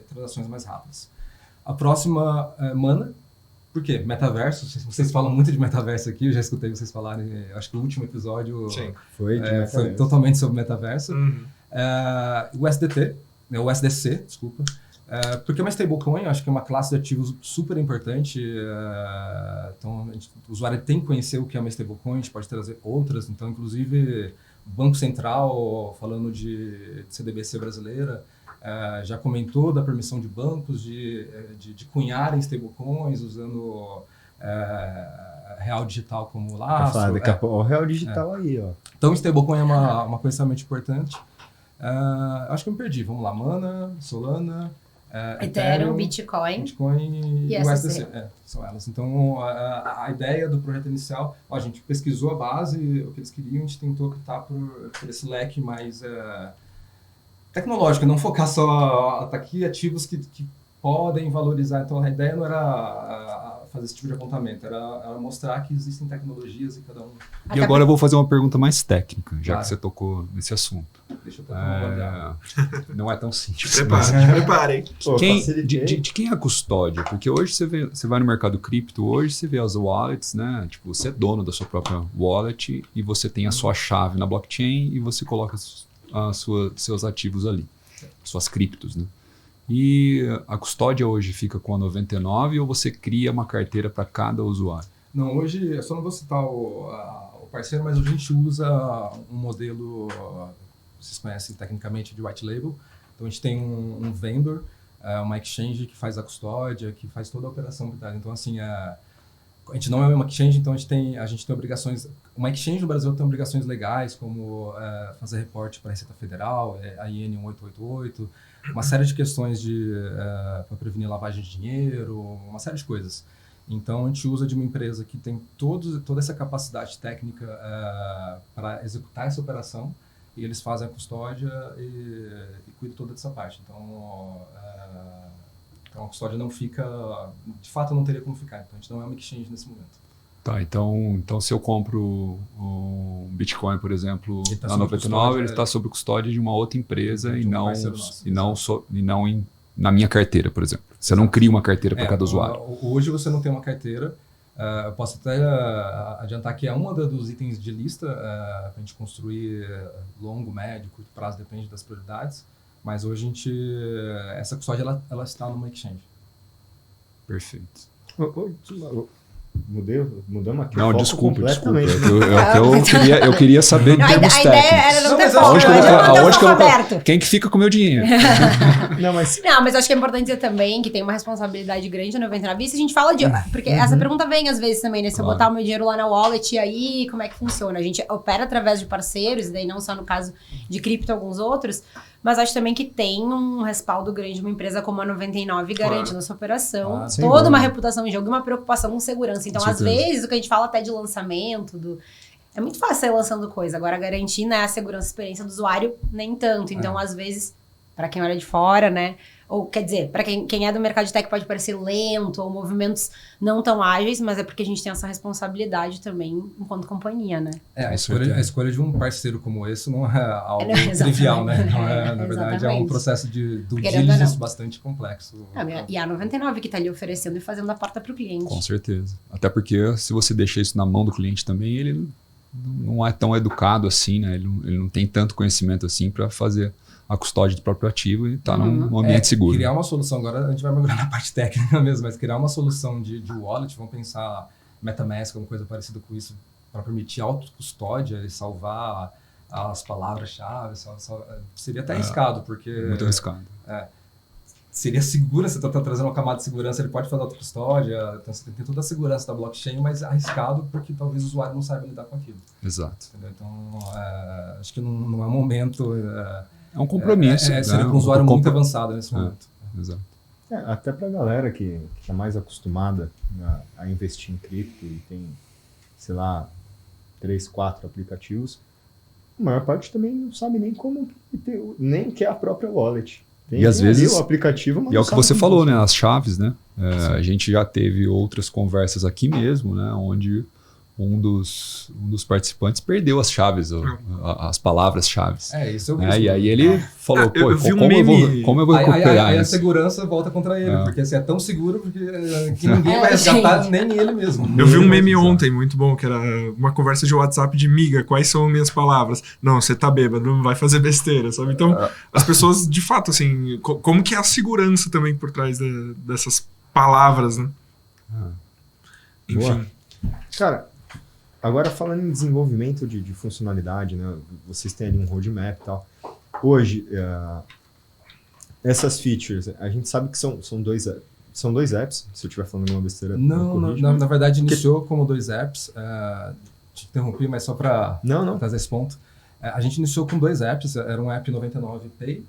[SPEAKER 4] transações mais rápidas. A próxima é Mana. Por quê? Metaverso. Vocês falam muito de metaverso aqui, eu já escutei vocês falarem, acho que o último episódio
[SPEAKER 3] Foi
[SPEAKER 4] totalmente sobre metaverso.
[SPEAKER 1] Uhum.
[SPEAKER 4] O USDC, desculpa. Porque é uma stablecoin, acho que é uma classe de ativos super importante. Então, o usuário tem que conhecer o que é uma stablecoin, a gente pode trazer outras. Então, inclusive, o Banco Central, falando de CDBC brasileira, já comentou da permissão de bancos de cunharem stablecoins usando real digital como laço.
[SPEAKER 3] O real digital aí, ó.
[SPEAKER 4] Então, stablecoin é uma coisa extremamente importante. Acho que eu me perdi. Vamos lá. Mana, Solana,
[SPEAKER 5] Ethereum, Bitcoin
[SPEAKER 4] e
[SPEAKER 5] e
[SPEAKER 4] USDC. São elas. Então, a ideia do projeto inicial, a gente pesquisou a base, o que eles queriam, a gente tentou optar por esse leque mais tecnológico, não focar só aqui ativos que podem valorizar. Então, a ideia não era fazer esse tipo de apontamento, era mostrar que existem tecnologias e cada um...
[SPEAKER 2] E agora eu vou fazer uma pergunta mais técnica, já
[SPEAKER 4] Claro.
[SPEAKER 2] que você tocou nesse assunto.
[SPEAKER 4] Deixa eu tomar uma
[SPEAKER 2] Não é tão simples.
[SPEAKER 1] Te
[SPEAKER 2] mas-
[SPEAKER 1] preparem.
[SPEAKER 3] Pô, facilitei.
[SPEAKER 2] De quem é a custódia? Porque hoje você vai no mercado cripto, hoje você vê as wallets, né? Tipo, você é dono da sua própria wallet e você tem a sua chave na blockchain e você coloca seus ativos ali, suas criptos, né? E a custódia hoje fica com a 99 ou você cria uma carteira para cada usuário?
[SPEAKER 4] Não, hoje, eu só não vou citar o parceiro, mas hoje a gente usa um modelo, vocês conhecem tecnicamente, de white label. Então a gente tem um vendor, uma exchange que faz a custódia, que faz toda a operação por trás. Então, assim, a gente não é uma exchange, então a gente tem obrigações. Uma exchange no Brasil tem obrigações legais, como fazer reporte para a Receita Federal, a IN 1888, uma série de questões para prevenir lavagem de dinheiro, uma série de coisas. Então, a gente usa de uma empresa que tem toda essa capacidade técnica para executar essa operação, e eles fazem a custódia e cuidam toda dessa parte. Então, a custódia não fica... De fato, não teria como ficar. Então, a gente não é uma exchange nesse momento.
[SPEAKER 2] Tá, então se eu compro um Bitcoin, por exemplo,
[SPEAKER 4] Ele tá
[SPEAKER 2] na
[SPEAKER 4] sob
[SPEAKER 2] 99,
[SPEAKER 4] custódia,
[SPEAKER 2] ele está sob custódia de uma outra empresa
[SPEAKER 4] De
[SPEAKER 2] e
[SPEAKER 4] um
[SPEAKER 2] não,
[SPEAKER 4] parceiro nosso,
[SPEAKER 2] na minha carteira, por exemplo. Você não cria uma carteira para cada usuário.
[SPEAKER 4] Hoje você não tem uma carteira. Eu posso até adiantar que é um dos itens de lista para a gente construir longo, médio, curto prazo, depende das prioridades. Mas hoje essa custódia ela está numa exchange.
[SPEAKER 2] Perfeito.
[SPEAKER 3] Mudamos aqui.
[SPEAKER 2] Não,
[SPEAKER 3] o foco
[SPEAKER 2] desculpa.
[SPEAKER 3] completamente.
[SPEAKER 2] Eu queria saber de
[SPEAKER 5] A
[SPEAKER 2] termos
[SPEAKER 5] ideia era
[SPEAKER 2] técnicos.
[SPEAKER 5] não ter
[SPEAKER 4] Mas
[SPEAKER 5] foco,
[SPEAKER 2] Aonde que eu vou-
[SPEAKER 5] hoje é
[SPEAKER 2] aonde que eu vou-
[SPEAKER 5] aberto.
[SPEAKER 2] Quem que fica com o meu dinheiro?
[SPEAKER 3] Não, mas
[SPEAKER 5] Não, mas eu acho que é importante dizer também que tem uma responsabilidade grande na 99. Isso a gente fala de... Porque essa pergunta vem às vezes também, né? Se eu
[SPEAKER 2] Claro.
[SPEAKER 5] botar o meu dinheiro lá na wallet, e aí como é que funciona? A gente opera através de parceiros, e daí não só no caso de cripto, alguns outros, mas acho também que tem um respaldo grande de uma empresa como a 99 garantindo
[SPEAKER 1] Claro.
[SPEAKER 5] essa operação,
[SPEAKER 4] Claro.
[SPEAKER 3] Sem
[SPEAKER 5] toda uma
[SPEAKER 3] dúvida.
[SPEAKER 5] reputação em jogo e uma preocupação com segurança. Então,
[SPEAKER 2] Com
[SPEAKER 5] às
[SPEAKER 2] certeza.
[SPEAKER 5] vezes, o que a gente fala até de lançamento, é muito fácil sair lançando coisa. Agora, garantir, né, a segurança e experiência do usuário, nem tanto. Então, às vezes, para quem olha de fora, né? Ou, quer dizer, para quem é do mercado de tech pode parecer lento ou movimentos não tão ágeis, mas é porque a gente tem essa responsabilidade também enquanto companhia, né?
[SPEAKER 4] A
[SPEAKER 2] Com
[SPEAKER 4] escolha,
[SPEAKER 2] certeza.
[SPEAKER 4] a escolha de um parceiro como esse não é algo
[SPEAKER 5] Não, exatamente.
[SPEAKER 4] trivial, né? Não é, na verdade, é um
[SPEAKER 5] Exatamente.
[SPEAKER 4] processo de due
[SPEAKER 5] Querendo ou
[SPEAKER 4] diligence
[SPEAKER 5] não.
[SPEAKER 4] bastante complexo.
[SPEAKER 5] E a 99 que tá ali oferecendo e fazendo a porta pro cliente.
[SPEAKER 2] Com certeza. Até porque se você deixar isso na mão do cliente também, ele não é tão educado assim, né? Ele não tem tanto conhecimento assim para fazer a custódia do próprio ativo e estar num ambiente seguro.
[SPEAKER 4] Criar uma solução, agora a gente vai mergulhar na parte técnica mesmo, mas criar uma solução de wallet, vamos pensar MetaMask, alguma coisa parecida com isso, para permitir autocustódia e salvar as palavras-chave, seria até arriscado, porque
[SPEAKER 2] Muito arriscado.
[SPEAKER 4] seria seguro, você está trazendo uma camada de segurança, ele pode fazer autocustódia, então você tem toda a segurança da blockchain, mas arriscado porque talvez o usuário não saiba lidar com aquilo.
[SPEAKER 2] Exato.
[SPEAKER 4] Entendeu? Então, acho que não é momento...
[SPEAKER 2] É um compromisso.
[SPEAKER 4] seria
[SPEAKER 2] né?
[SPEAKER 4] para um usuário muito avançado nesse
[SPEAKER 2] É.
[SPEAKER 4] momento.
[SPEAKER 2] Exato.
[SPEAKER 3] até pra galera que tá mais acostumada a investir em cripto e tem, sei lá, 3, 4 aplicativos, a maior parte também não sabe nem nem o que é a própria wallet.
[SPEAKER 2] E às
[SPEAKER 3] tem ali
[SPEAKER 2] vezes-
[SPEAKER 3] o aplicativo, mas
[SPEAKER 2] E é
[SPEAKER 3] não
[SPEAKER 2] o que
[SPEAKER 3] sabe
[SPEAKER 2] você
[SPEAKER 3] como
[SPEAKER 2] falou, né?
[SPEAKER 3] funciona.
[SPEAKER 2] As chaves, né? A gente já teve outras conversas aqui mesmo, né? Onde um dos participantes perdeu as chaves, as palavras-chave.
[SPEAKER 4] Isso eu vi.
[SPEAKER 2] E aí ele falou,
[SPEAKER 1] eu
[SPEAKER 2] pô,
[SPEAKER 1] vi um
[SPEAKER 2] como
[SPEAKER 1] meme-
[SPEAKER 2] eu vou recuperar
[SPEAKER 4] Aí a
[SPEAKER 2] isso?
[SPEAKER 4] segurança volta contra ele,
[SPEAKER 2] É.
[SPEAKER 4] porque assim, é tão seguro que ninguém vai resgatar,
[SPEAKER 5] gente.
[SPEAKER 4] nem ele mesmo.
[SPEAKER 1] Eu vi um meme
[SPEAKER 4] Exato.
[SPEAKER 1] ontem, muito bom, que era uma conversa de WhatsApp de miga, quais são minhas palavras? Não, você tá bêbado, não vai fazer besteira, sabe? Então, as pessoas, de fato, assim, como que é a segurança também por trás dessas palavras, né?
[SPEAKER 3] Boa.
[SPEAKER 1] Enfim.
[SPEAKER 3] Cara, agora falando em desenvolvimento de funcionalidade, né? Vocês têm ali um roadmap e tal. Hoje, essas features, a gente sabe que são dois apps, se eu estiver falando alguma besteira. me
[SPEAKER 4] Não,
[SPEAKER 3] corrija.
[SPEAKER 4] na verdade iniciou como 2 apps. Te interrompi, mas só para
[SPEAKER 3] Não.
[SPEAKER 4] trazer esse ponto. A gente iniciou com 2 apps, era um app 99 Pay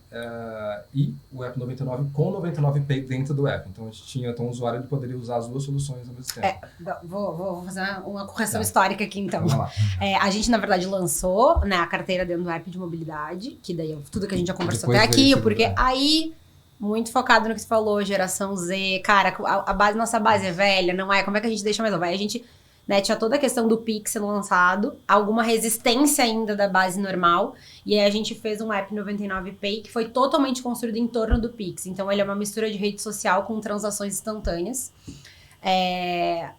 [SPEAKER 4] e o app 99 com 99 Pay dentro do app. Então a gente tinha, o usuário ele poderia usar as duas soluções ao mesmo tempo.
[SPEAKER 5] Vou fazer uma correção
[SPEAKER 4] Tá.
[SPEAKER 5] histórica aqui, então.
[SPEAKER 4] Vamos lá.
[SPEAKER 5] A gente, na verdade, lançou, né, a carteira dentro do app de mobilidade, que daí é tudo que a gente já conversou
[SPEAKER 4] Depois
[SPEAKER 5] até
[SPEAKER 4] veio
[SPEAKER 5] aqui,
[SPEAKER 4] esse
[SPEAKER 5] porque
[SPEAKER 4] do-
[SPEAKER 5] aí, muito focado no que você falou, geração Z, cara, nossa base é velha, não é? Como é que a gente deixa mais nova? Aí a gente, né, tinha toda a questão do Pix sendo lançado, alguma resistência ainda da base normal, e aí a gente fez um app 99 Pay que foi totalmente construído em torno do Pix. Então ele é uma mistura de rede social com transações instantâneas.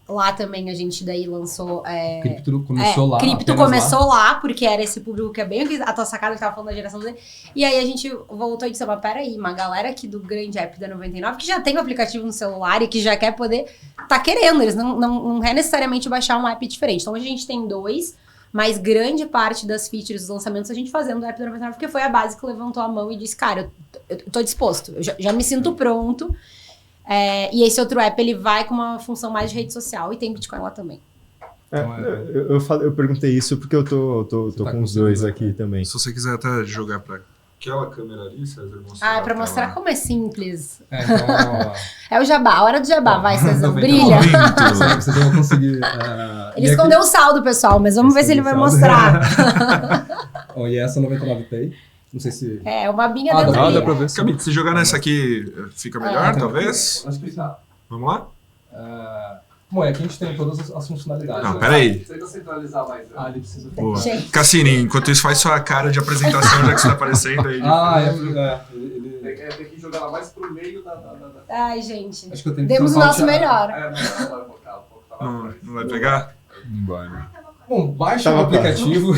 [SPEAKER 5] Lá também a gente daí lançou...
[SPEAKER 4] Cripto começou lá.
[SPEAKER 5] Cripto
[SPEAKER 4] apenas
[SPEAKER 5] começou lá, porque era esse público que é bem a tua sacada que tava falando da geração Z. E aí a gente voltou e disse, mas peraí, uma galera aqui do grande app da 99, que já tem o aplicativo no celular e que já quer poder, tá querendo, eles não é necessariamente baixar um app diferente. Então hoje a gente tem 2, mas grande parte das features dos lançamentos a gente fazendo do app da 99, porque foi a base que levantou a mão e disse, cara, eu tô disposto, eu já me sinto pronto. E esse outro app, ele vai com uma função mais de rede social e tem Bitcoin lá também.
[SPEAKER 3] Eu perguntei isso porque eu tô
[SPEAKER 4] tá
[SPEAKER 3] com
[SPEAKER 4] com
[SPEAKER 3] os dois
[SPEAKER 4] o
[SPEAKER 3] aqui também.
[SPEAKER 1] Se você quiser até jogar pra aquela câmera ali, César, mostrar.
[SPEAKER 5] Pra mostrar como é simples.
[SPEAKER 4] Então,
[SPEAKER 5] É o jabá, a hora do jabá, vai, César,
[SPEAKER 4] 99.
[SPEAKER 5] brilha.
[SPEAKER 4] você vai conseguir...
[SPEAKER 5] Ele escondeu o saldo, pessoal, mas vamos ver se ele vai mostrar.
[SPEAKER 4] E essa 99 Pay, não sei se...
[SPEAKER 5] É, uma binha
[SPEAKER 4] Ah,
[SPEAKER 5] dentro
[SPEAKER 2] dá
[SPEAKER 5] ali.
[SPEAKER 2] pra ver.
[SPEAKER 1] Cabito, se jogar nessa aqui fica melhor, talvez?
[SPEAKER 4] Acho que tá.
[SPEAKER 1] Vamos lá?
[SPEAKER 4] Bom, aqui a gente tem todas as funcionalidades.
[SPEAKER 1] Não,
[SPEAKER 4] né?
[SPEAKER 1] peraí.
[SPEAKER 6] Tenta centralizar mais.
[SPEAKER 4] Ah, ele precisa...
[SPEAKER 1] Boa.
[SPEAKER 5] Gente.
[SPEAKER 1] Cassini, enquanto isso, faz sua cara de apresentação, já que você tá aparecendo aí.
[SPEAKER 4] Ele...
[SPEAKER 6] Tem que jogar ela mais pro meio da...
[SPEAKER 5] Ai, gente.
[SPEAKER 4] Acho que eu tenho que
[SPEAKER 5] Demos o
[SPEAKER 4] trocar
[SPEAKER 5] nosso melhor.
[SPEAKER 6] Mas não vai focar.
[SPEAKER 1] Não vai pegar?
[SPEAKER 2] Não vai, né?
[SPEAKER 4] Bom, baixa o aplicativo.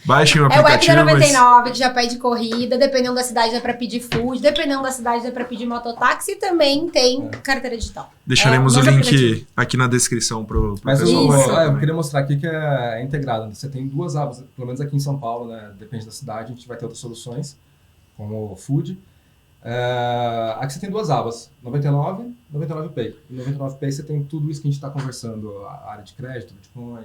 [SPEAKER 1] Baixem o
[SPEAKER 5] É o app
[SPEAKER 1] aplicativo.
[SPEAKER 5] da
[SPEAKER 1] mas-
[SPEAKER 5] 99 que já pede corrida, dependendo da cidade dá pra pedir food, dependendo da cidade dá pra pedir mototáxi e também tem carteira digital.
[SPEAKER 1] Deixaremos
[SPEAKER 5] É,
[SPEAKER 1] o
[SPEAKER 5] mas
[SPEAKER 1] link
[SPEAKER 5] aplicativo.
[SPEAKER 1] aqui na descrição pro
[SPEAKER 4] Mas
[SPEAKER 1] pessoal.
[SPEAKER 5] Isso.
[SPEAKER 4] eu queria mostrar aqui que é integrado. Né? Você tem duas abas, pelo menos aqui em São Paulo, né? Depende da cidade, a gente vai ter outras soluções, como Food. Aqui você tem duas abas, 99, 99 Pay. E 99 Pay você tem tudo isso que a gente está conversando, a área de crédito, Bitcoin.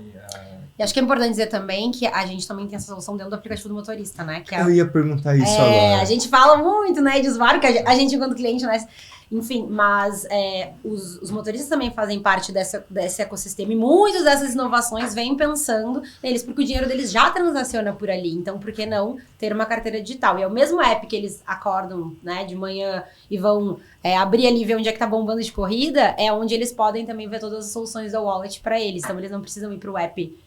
[SPEAKER 5] E acho que é importante dizer também que a gente também tem essa solução dentro do aplicativo do motorista, né? Que é
[SPEAKER 3] Eu ia perguntar isso agora.
[SPEAKER 5] a gente fala muito, né, de usuário, que a gente enquanto cliente, né? Enfim, mas os motoristas também fazem parte desse ecossistema e muitas dessas inovações vêm pensando neles, porque o dinheiro deles já transaciona por ali. Então, por que não ter uma carteira digital? E é o mesmo app que eles acordam, né, de manhã e vão abrir ali e ver onde é que tá bombando de corrida, é onde eles podem também ver todas as soluções da wallet para eles. Então, eles não precisam ir pro app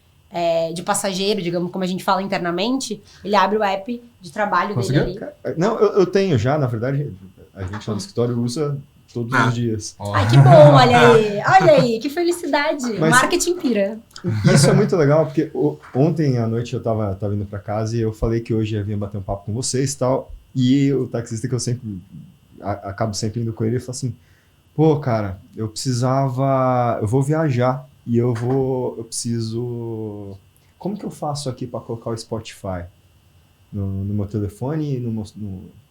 [SPEAKER 5] de passageiro, digamos, como a gente fala internamente. Ele abre o app de trabalho
[SPEAKER 4] Conseguiu?
[SPEAKER 5] dele ali.
[SPEAKER 3] Não, eu tenho já, na verdade, a gente lá no escritório usa todos os dias.
[SPEAKER 5] Ai, que bom, olha aí, que felicidade.
[SPEAKER 3] Mas-
[SPEAKER 5] Marketing pira.
[SPEAKER 3] Isso é muito legal, porque ontem à noite eu tava indo pra casa e eu falei que hoje ia vir bater um papo com vocês e tal, e o taxista que eu sempre, acabo sempre indo com ele, falou assim, pô, cara, eu vou viajar e eu preciso, como que eu faço aqui pra colocar o Spotify no meu telefone,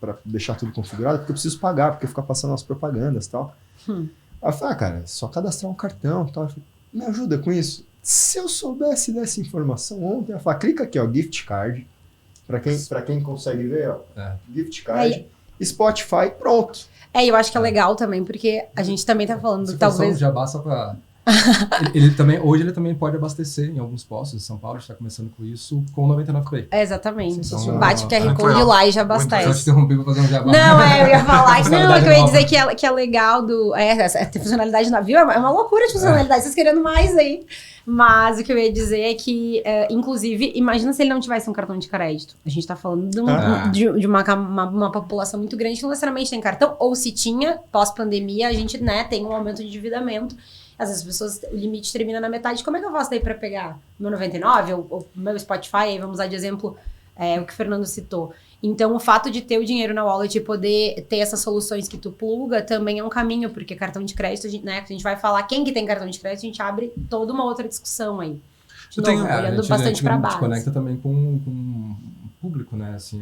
[SPEAKER 3] pra deixar tudo configurado, porque eu preciso pagar, porque fica passando as propagandas e tal. Aí eu falei, cara, é só cadastrar um cartão e tal. Eu falei, me ajuda com isso? Se eu soubesse dessa informação ontem, eu ia falar, clica aqui, ó, gift card, pra quem consegue ver, ó, gift card, Spotify, pronto.
[SPEAKER 5] Eu acho que é legal também, porque a gente também tá falando,
[SPEAKER 4] Se for
[SPEAKER 5] talvez...
[SPEAKER 4] só, já basta para... Hoje ele também pode abastecer em alguns postos de São Paulo, a gente está começando com isso, com o 99 Pay.
[SPEAKER 5] Exatamente.
[SPEAKER 4] Então,
[SPEAKER 5] Bate o QR
[SPEAKER 1] muito
[SPEAKER 5] Code
[SPEAKER 1] legal.
[SPEAKER 5] lá e já
[SPEAKER 1] Muito
[SPEAKER 4] Só te
[SPEAKER 5] abastece.
[SPEAKER 4] interrompi para fazer um jabá.
[SPEAKER 5] Não, eu ia falar que não, é que eu ia
[SPEAKER 4] Funcionalidade
[SPEAKER 5] dizer que é legal ter funcionalidade navio, é uma loucura de funcionalidade, vocês querendo mais aí. Mas o que eu ia dizer é que, inclusive, imagina se ele não tivesse um cartão de crédito. A gente tá falando de uma população muito grande que não necessariamente tem cartão, ou se tinha, pós-pandemia, a gente, né, tem um aumento de endividamento. Às vezes as pessoas, o limite termina na metade. Como é que eu faço daí pra pegar meu 99 ou meu Spotify? Aí vamos usar de exemplo o que o Fernando citou. Então, o fato de ter o dinheiro na wallet e poder ter essas soluções que tu pluga também é um caminho, porque cartão de crédito, a gente vai falar quem que tem cartão de crédito, a gente abre toda uma outra discussão aí. De novo, olhando bastante pra
[SPEAKER 4] A gente
[SPEAKER 5] base.
[SPEAKER 4] conecta também com o público, né? Assim,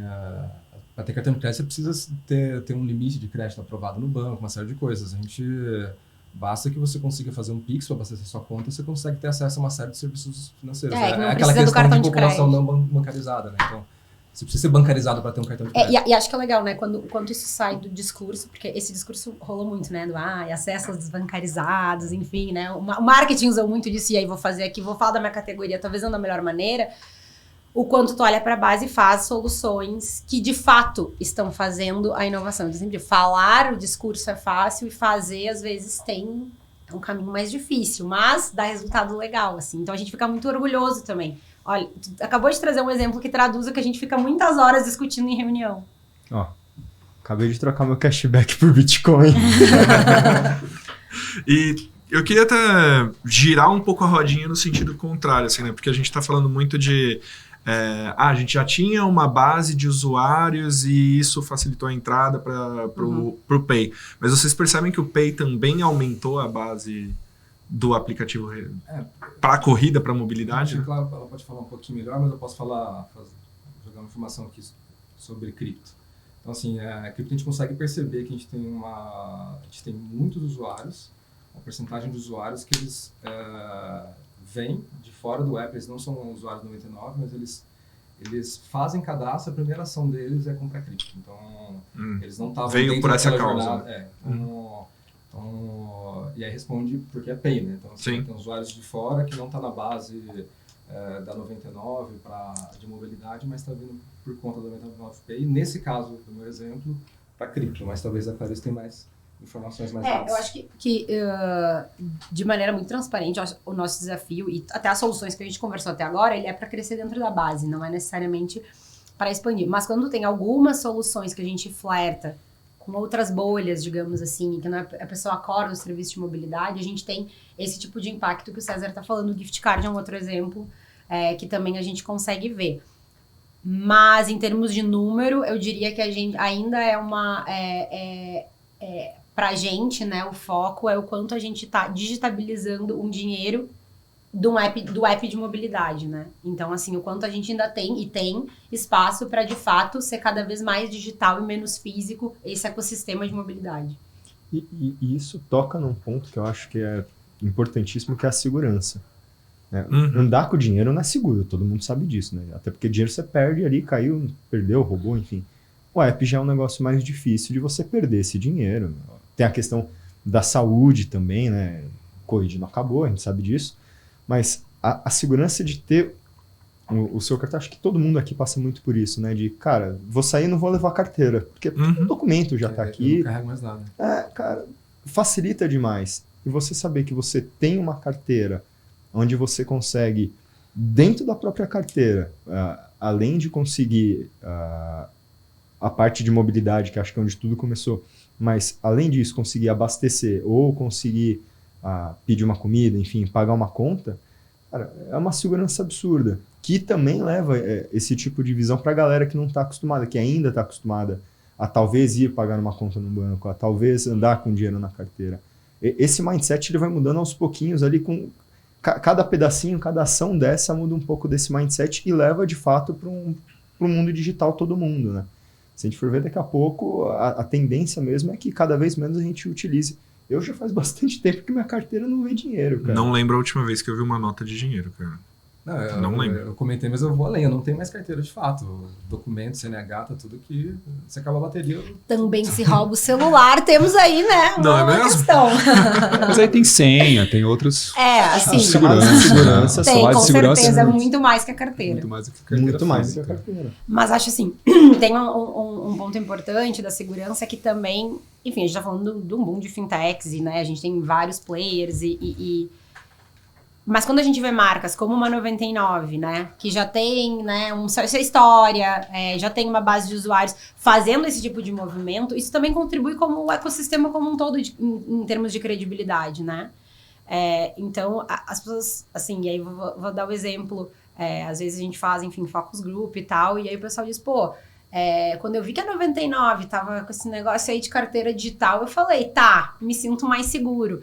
[SPEAKER 4] para ter cartão de crédito, você precisa ter um limite de crédito aprovado no banco, uma série de coisas. Basta que você consiga fazer um Pix para abastecer sua conta, você consegue ter acesso a uma série de serviços financeiros.
[SPEAKER 5] Que não
[SPEAKER 4] aquela
[SPEAKER 5] precisa do
[SPEAKER 4] questão
[SPEAKER 5] cartão
[SPEAKER 4] de
[SPEAKER 5] de
[SPEAKER 4] população
[SPEAKER 5] crédito.
[SPEAKER 4] não bancarizada, né? Então, você precisa ser bancarizado para ter um cartão de crédito.
[SPEAKER 5] E acho que é legal, né? Quando isso sai do discurso, porque esse discurso rolou muito, né? Acesso aos desbancarizados, enfim, né? O marketing usou muito disso, e aí vou fazer aqui, vou falar da minha categoria, talvez não da melhor maneira. O quanto tu olha para a base e faz soluções que de fato estão fazendo a inovação. Eu sempre digo, falar o discurso é fácil e fazer, às vezes, tem um caminho mais difícil, mas dá resultado legal, assim. Então a gente fica muito orgulhoso também. Olha, tu acabou de trazer um exemplo que traduz o que a gente fica muitas horas discutindo em reunião.
[SPEAKER 3] Ó, acabei de trocar meu cashback por Bitcoin.
[SPEAKER 1] E eu queria até girar um pouco a rodinha no sentido contrário, assim, né? Porque a gente está falando muito de... a gente já tinha uma base de usuários e isso facilitou a entrada para o Pay. Mas vocês percebem que o Pay também aumentou a base do aplicativo para a corrida, para a mobilidade?
[SPEAKER 4] Claro, ela pode falar um pouquinho melhor, mas eu posso jogar uma informação aqui sobre cripto. Então, assim, a cripto a gente consegue perceber que a gente tem muitos usuários, uma porcentagem de usuários que eles vêm de fora do app, eles não são usuários 99, mas eles fazem cadastro, a primeira ação deles é comprar cripto. Então, eles não estavam
[SPEAKER 1] veio
[SPEAKER 4] dentro
[SPEAKER 1] por essa
[SPEAKER 4] daquela
[SPEAKER 1] causa.
[SPEAKER 4] jornada. E aí responde porque é Pay, né? Então, assim, tem usuários de fora que não está na base da 99 de mobilidade, mas está vindo por conta da 99 Pay. Nesse caso, no meu exemplo, para cripto, mas talvez a Clarice tenha mais informações mais dadas.
[SPEAKER 5] Eu acho que de maneira muito transparente, eu acho, o nosso desafio e até as soluções que a gente conversou até agora, ele é para crescer dentro da base, não é necessariamente para expandir. Mas quando tem algumas soluções que a gente flerta com outras bolhas, digamos assim, que não é, a pessoa acorda o serviço de mobilidade, a gente tem esse tipo de impacto que o César está falando. O gift card é um outro exemplo que também a gente consegue ver. Mas em termos de número, eu diria que a gente ainda é uma... pra gente, né, o foco é o quanto a gente está digitabilizando um dinheiro do app de mobilidade, né? Então, assim, o quanto a gente ainda tem espaço para, de fato, ser cada vez mais digital e menos físico esse ecossistema de mobilidade.
[SPEAKER 3] E isso toca num ponto que eu acho que é importantíssimo, que é a segurança. Né? Andar com dinheiro não é seguro, todo mundo sabe disso, né? Até porque dinheiro você perde ali, caiu, perdeu, roubou, enfim. O app já é um negócio mais difícil de você perder esse dinheiro. Tem a questão da saúde também, né? O Covid não acabou, a gente sabe disso. Mas a segurança de ter o seu cartão, acho que todo mundo aqui passa muito por isso, né? De, cara, vou sair e não vou levar carteira, porque o documento já tá aqui.
[SPEAKER 4] Eu não carrego mais nada.
[SPEAKER 3] Cara, facilita demais. E você saber que você tem uma carteira onde você consegue, dentro da própria carteira, além de conseguir a parte de mobilidade, que acho que é onde tudo começou, mas além disso, conseguir abastecer ou conseguir pedir uma comida, enfim, pagar uma conta, cara, é uma segurança absurda, que também leva esse tipo de visão para a galera que não está acostumada, que ainda está acostumada a talvez ir pagar uma conta no banco, a talvez andar com dinheiro na carteira. Esse mindset ele vai mudando aos pouquinhos ali, com cada pedacinho, cada ação dessa muda um pouco desse mindset e leva de fato para um mundo digital todo mundo, né? Se a gente for ver daqui a pouco, a tendência mesmo é que cada vez menos a gente utilize. Eu já faz bastante tempo que minha carteira não vê dinheiro, cara.
[SPEAKER 1] Não lembro a última vez que eu vi uma nota de dinheiro, cara. Não lembro.
[SPEAKER 4] Eu comentei, mas eu vou além. Eu não tenho mais carteira de fato. Documento, CNH, tá tudo que... Se acaba a bateria...
[SPEAKER 5] Também se rouba o celular, temos aí, né?
[SPEAKER 1] Não é
[SPEAKER 5] uma
[SPEAKER 1] mesmo?
[SPEAKER 5] questão.
[SPEAKER 2] Mas aí tem senha, tem outros...
[SPEAKER 5] Assim...
[SPEAKER 2] Segurança,
[SPEAKER 5] tem,
[SPEAKER 2] celular
[SPEAKER 5] com
[SPEAKER 2] de segurança.
[SPEAKER 5] certeza, muito mais que a carteira.
[SPEAKER 2] Muito mais do que a carteira.
[SPEAKER 3] Muito mais do que a
[SPEAKER 2] física.
[SPEAKER 3] carteira.
[SPEAKER 5] Mas acho assim, tem um ponto importante da segurança que também, enfim, a gente tá falando de um boom de fintechs e, né, a gente tem vários players mas quando a gente vê marcas como uma 99, né, que já tem, né, sua história, já tem uma base de usuários fazendo esse tipo de movimento, isso também contribui como o ecossistema como um todo em termos de credibilidade, né? Então, as pessoas, assim, e aí vou dar o exemplo, às vezes a gente faz, enfim, focus group e tal, e aí o pessoal diz, pô, quando eu vi que a 99 tava com esse negócio aí de carteira digital, eu falei, tá, me sinto mais seguro.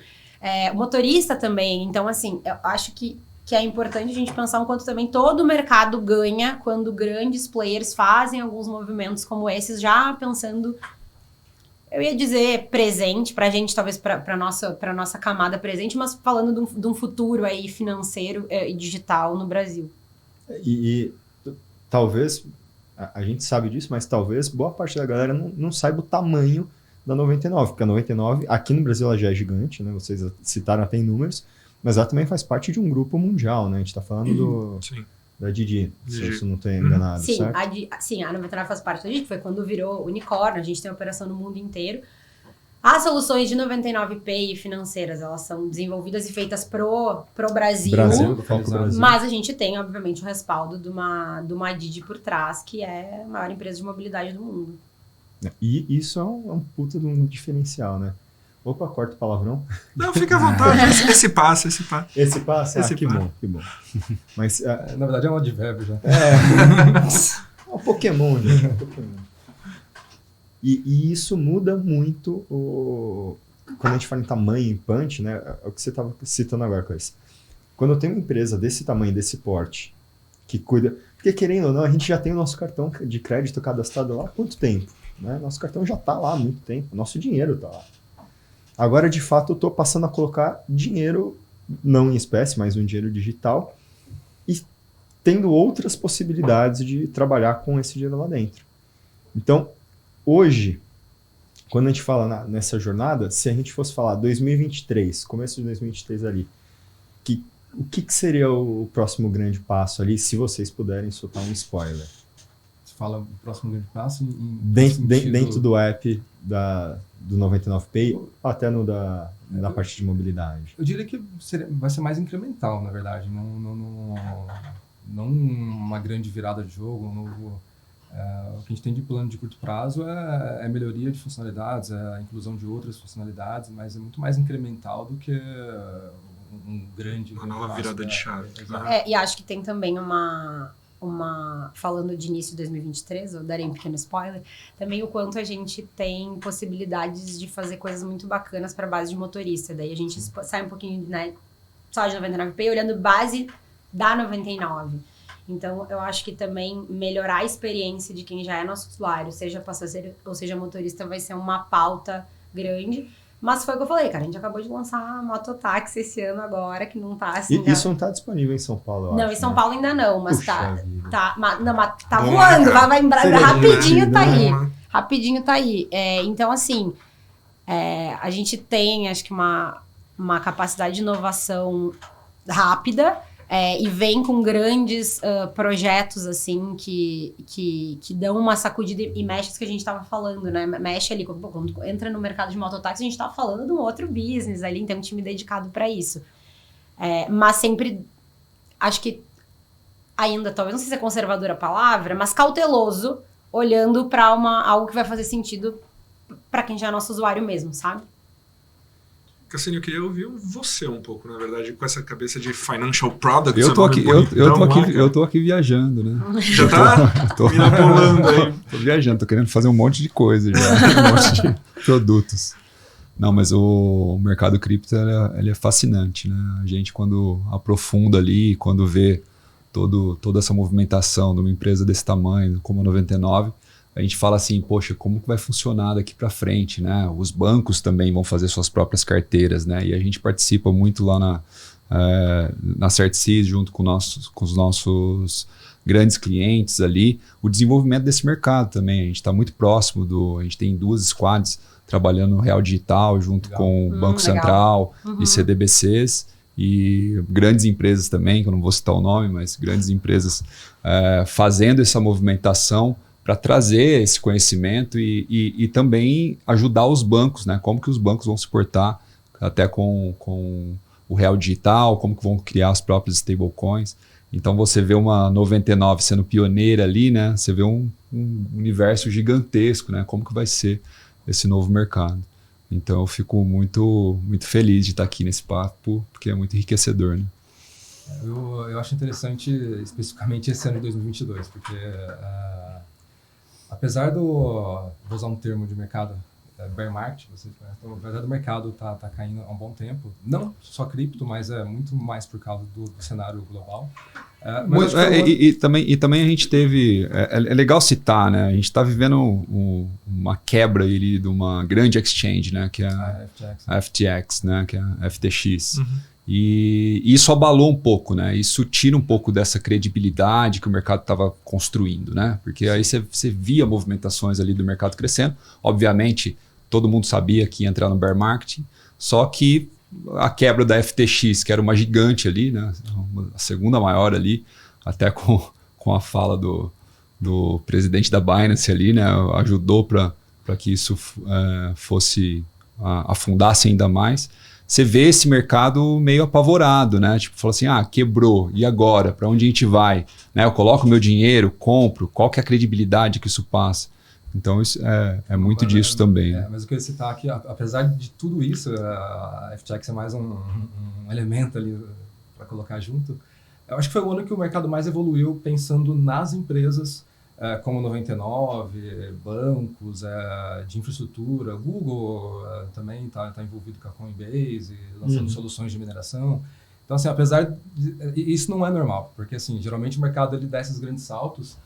[SPEAKER 5] O motorista também, então assim, eu acho que é importante a gente pensar um quanto também todo o mercado ganha quando grandes players fazem alguns movimentos como esses, já pensando, eu ia dizer presente, pra gente, talvez pra nossa camada presente, mas falando de um futuro aí financeiro e digital no Brasil.
[SPEAKER 3] E talvez, a gente sabe disso, mas talvez boa parte da galera não saiba o tamanho da 99, porque a 99, aqui no Brasil ela já é gigante, né? Vocês citaram até em números, mas ela também faz parte de um grupo mundial, né? A gente está falando da Didi, se eu não estou enganado,
[SPEAKER 5] sim,
[SPEAKER 3] certo?
[SPEAKER 5] A 99 faz parte da Didi, foi quando virou unicórnio, a gente tem operação no mundo inteiro. As soluções de 99Pay financeiras, elas são desenvolvidas e feitas pro Brasil, mas a gente tem, obviamente, o respaldo de uma Didi por trás, que é a maior empresa de mobilidade do mundo.
[SPEAKER 3] E isso é um puta de um diferencial, né? Opa, corta o palavrão.
[SPEAKER 1] Não, fica à vontade. Esse passa.
[SPEAKER 3] Esse passa? Que
[SPEAKER 1] passa.
[SPEAKER 3] bom, que bom. Mas,
[SPEAKER 4] na verdade é um advérbio já.
[SPEAKER 3] É um Pokémon, gente. E isso muda muito quando a gente fala em tamanho, em punch, né? É o que você estava citando agora, Clarice. Quando eu tenho uma empresa desse tamanho, desse porte, que cuida... Porque, querendo ou não, a gente já tem o nosso cartão de crédito cadastrado lá há quanto tempo? Né? Nosso cartão já está lá há muito tempo, nosso dinheiro está lá. Agora, de fato, eu estou passando a colocar dinheiro, não em espécie, mas um dinheiro digital, e tendo outras possibilidades de trabalhar com esse dinheiro lá dentro. Então, hoje, quando a gente fala nessa jornada, se a gente fosse falar 2023, começo de 2023 ali, o que seria o próximo grande passo ali, se vocês puderem soltar um spoiler?
[SPEAKER 4] Você fala o próximo grande passo
[SPEAKER 3] Dentro do app do 99Pay, até no na parte de mobilidade.
[SPEAKER 4] Eu diria que vai ser mais incremental, na verdade. Não uma grande virada de jogo, um novo... o que a gente tem de plano de curto prazo é melhoria de funcionalidades, é a inclusão de outras funcionalidades, mas é muito mais incremental do que uma
[SPEAKER 1] nova
[SPEAKER 4] passo,
[SPEAKER 1] virada de chave.
[SPEAKER 4] Exato.
[SPEAKER 5] E acho que tem também falando de início de 2023, eu darei um pequeno spoiler, também o quanto a gente tem possibilidades de fazer coisas muito bacanas para base de motorista. Daí a gente sai um pouquinho, né, só de 99Pay, olhando base da 99. Então, eu acho que também melhorar a experiência de quem já é nosso usuário, seja passageiro ou seja motorista, vai ser uma pauta grande. Mas foi o que eu falei, cara, a gente acabou de lançar a mototáxi esse ano agora, que não tá assim...
[SPEAKER 3] Isso não tá disponível em São Paulo, eu
[SPEAKER 5] Não,
[SPEAKER 3] acho,
[SPEAKER 5] em São
[SPEAKER 3] né?
[SPEAKER 5] Paulo ainda não, mas
[SPEAKER 3] Puxa vida.
[SPEAKER 5] mas tá
[SPEAKER 1] Bom,
[SPEAKER 5] voando,
[SPEAKER 1] cara.
[SPEAKER 5] vai embora,
[SPEAKER 3] Seria
[SPEAKER 5] rapidinho tá aí.
[SPEAKER 1] Bom, né?
[SPEAKER 5] Rapidinho tá aí. Então, assim, a gente tem, acho que uma capacidade de inovação rápida, e vem com grandes projetos, assim, que dão uma sacudida e mexe isso que a gente tava falando, né? Mexe ali, quando entra no mercado de mototáxi, a gente tá falando de um outro business ali, tem um time dedicado para isso. Mas sempre, acho que ainda, talvez não sei se é conservadora a palavra, mas cauteloso, olhando para algo que vai fazer sentido para quem já é nosso usuário mesmo, sabe?
[SPEAKER 1] Cassini, eu queria ouvir você um pouco, na verdade, com essa cabeça de financial products.
[SPEAKER 2] Eu tô
[SPEAKER 1] nome
[SPEAKER 2] aqui,
[SPEAKER 1] bonitão,
[SPEAKER 2] eu tô aqui viajando, né?
[SPEAKER 1] Já tá
[SPEAKER 2] Tô
[SPEAKER 1] mirapolando aí.
[SPEAKER 2] Tô viajando, tô querendo fazer um monte de coisa já, um monte de produtos. Não, mas o mercado cripto ele é fascinante, né? A gente, quando aprofunda ali, quando vê toda essa movimentação de uma empresa desse tamanho, como a 99, a gente fala assim, poxa, como que vai funcionar daqui para frente, né? Os bancos também vão fazer suas próprias carteiras, né? E a gente participa muito lá na CertSys, junto com os nossos grandes clientes ali, o desenvolvimento desse mercado também. A gente está muito próximo a gente tem 2 squads trabalhando no Real Digital, junto com o Banco Central e CDBCs, e grandes empresas também, que eu não vou citar o nome, mas grandes empresas fazendo essa movimentação para trazer esse conhecimento e também ajudar os bancos, né? Como que os bancos vão se portar até com o Real Digital, como que vão criar as próprias stablecoins. Então você vê uma 99 sendo pioneira ali, né? Você vê um universo gigantesco, né? Como que vai ser esse novo mercado. Então eu fico muito, muito feliz de estar aqui nesse papo, porque é muito enriquecedor, né?
[SPEAKER 4] Eu acho interessante especificamente esse ano de 2022, porque apesar vou usar um termo de mercado, bear market, então, apesar do mercado tá caindo há um bom tempo, não só cripto, mas muito mais por causa do cenário global.
[SPEAKER 2] E também a gente teve, é legal citar, né? A gente está vivendo uma quebra ali de uma grande exchange, né? Que é a FTX, né? Que é a FTX. E isso abalou um pouco, né? Isso tira um pouco dessa credibilidade que o mercado estava construindo, né? Porque aí você via movimentações ali do mercado crescendo. Obviamente, todo mundo sabia que ia entrar no bear market, só que a quebra da FTX, que era uma gigante ali, né? A segunda maior ali, até com a fala do presidente da Binance ali, né? Ajudou para que isso afundasse ainda mais. Você vê esse mercado meio apavorado, né? Tipo, falou assim, quebrou, e agora? Para onde a gente vai? Né? Eu coloco meu dinheiro, compro, qual que é a credibilidade que isso passa? Então, isso é muito disso também. Né?
[SPEAKER 4] Mas eu queria citar aqui, apesar de tudo isso, a FTX é mais um elemento ali para colocar junto. Eu acho que foi o ano que o mercado mais evoluiu pensando nas empresas como 99, bancos de infraestrutura, Google também está envolvido com a Coinbase, lançando soluções de mineração. Então, assim, apesar isso não é normal, porque assim, geralmente o mercado ele dá esses grandes saltos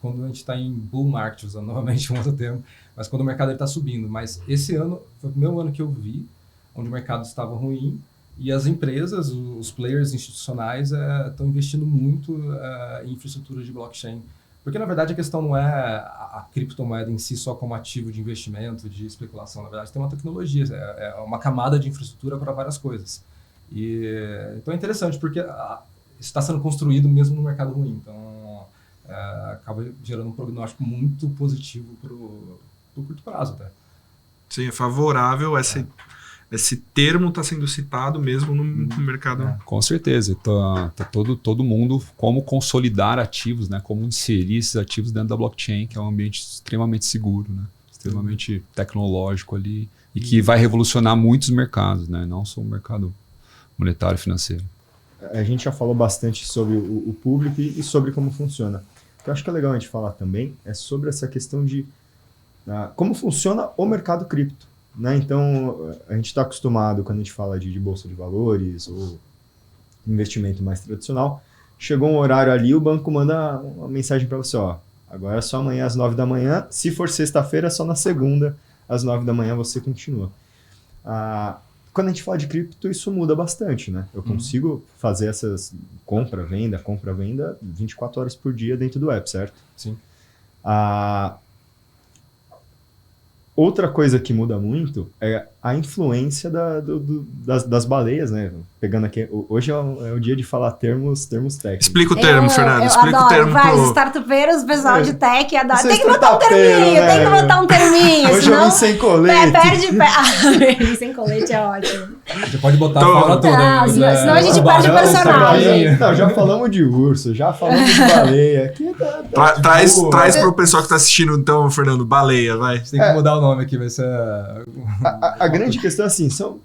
[SPEAKER 4] quando a gente está em bull market, usando novamente um outro termo, mas quando o mercado está subindo. Mas esse ano foi o primeiro ano que eu vi onde o mercado estava ruim e as empresas, os players institucionais estão investindo muito em infraestrutura de blockchain. Porque, na verdade, a questão não é a criptomoeda em si só como ativo de investimento, de especulação. Na verdade, tem uma tecnologia, é uma camada de infraestrutura para várias coisas. Então é interessante, porque isso está sendo construído mesmo no mercado ruim. Então, acaba gerando um prognóstico muito positivo para o curto prazo até.
[SPEAKER 1] Sim, é favorável. Esse termo está sendo citado mesmo no mercado.
[SPEAKER 2] Com certeza. Tá todo mundo como consolidar ativos, né? Como inserir esses ativos dentro da blockchain, que é um ambiente extremamente seguro, né? Extremamente tecnológico ali e que vai revolucionar muitos mercados, né? Não só o mercado monetário e financeiro.
[SPEAKER 3] A gente já falou bastante sobre o público e sobre como funciona. O que eu acho que é legal a gente falar também é sobre essa questão de como funciona o mercado cripto. Né? Então, a gente está acostumado, quando a gente fala de bolsa de valores ou investimento mais tradicional, chegou um horário ali, o banco manda uma mensagem para você, ó, agora é só amanhã às 9 da manhã, se for sexta-feira, só na segunda às 9 da manhã você continua. Quando a gente fala de cripto, isso muda bastante, né? Eu consigo fazer essas compra-venda 24 horas por dia dentro do app, certo?
[SPEAKER 4] Sim.
[SPEAKER 3] Outra coisa que muda muito é a influência das baleias, né? Pegando aqui, hoje é o dia de falar termos técnicos.
[SPEAKER 1] Explica o termo, Fernando.
[SPEAKER 5] Eu
[SPEAKER 1] Explica
[SPEAKER 5] adoro,
[SPEAKER 1] o termo
[SPEAKER 5] vai,
[SPEAKER 1] pro...
[SPEAKER 5] os startupeiros, o pessoal de tech, adora.
[SPEAKER 3] Vocês
[SPEAKER 5] Tem que botar um
[SPEAKER 3] startupeiros,
[SPEAKER 5] terminho,
[SPEAKER 3] né?
[SPEAKER 5] tem que botar um terminho,
[SPEAKER 3] Hoje
[SPEAKER 5] senão...
[SPEAKER 3] eu vim sem colete.
[SPEAKER 5] Perde sem colete é ótimo.
[SPEAKER 4] Você pode botar
[SPEAKER 1] Então,
[SPEAKER 4] a fala toda.
[SPEAKER 5] Não, senão a gente perde o
[SPEAKER 4] tubarão,
[SPEAKER 5] personagem.
[SPEAKER 4] sardinha.
[SPEAKER 3] Não, já falamos de urso, já falamos de baleia. Aqui
[SPEAKER 1] Traz pro pessoal que tá assistindo, então, Fernando, baleia, vai.
[SPEAKER 4] A gente tem que mudar o nome aqui, vai ser...
[SPEAKER 3] A grande questão é assim, são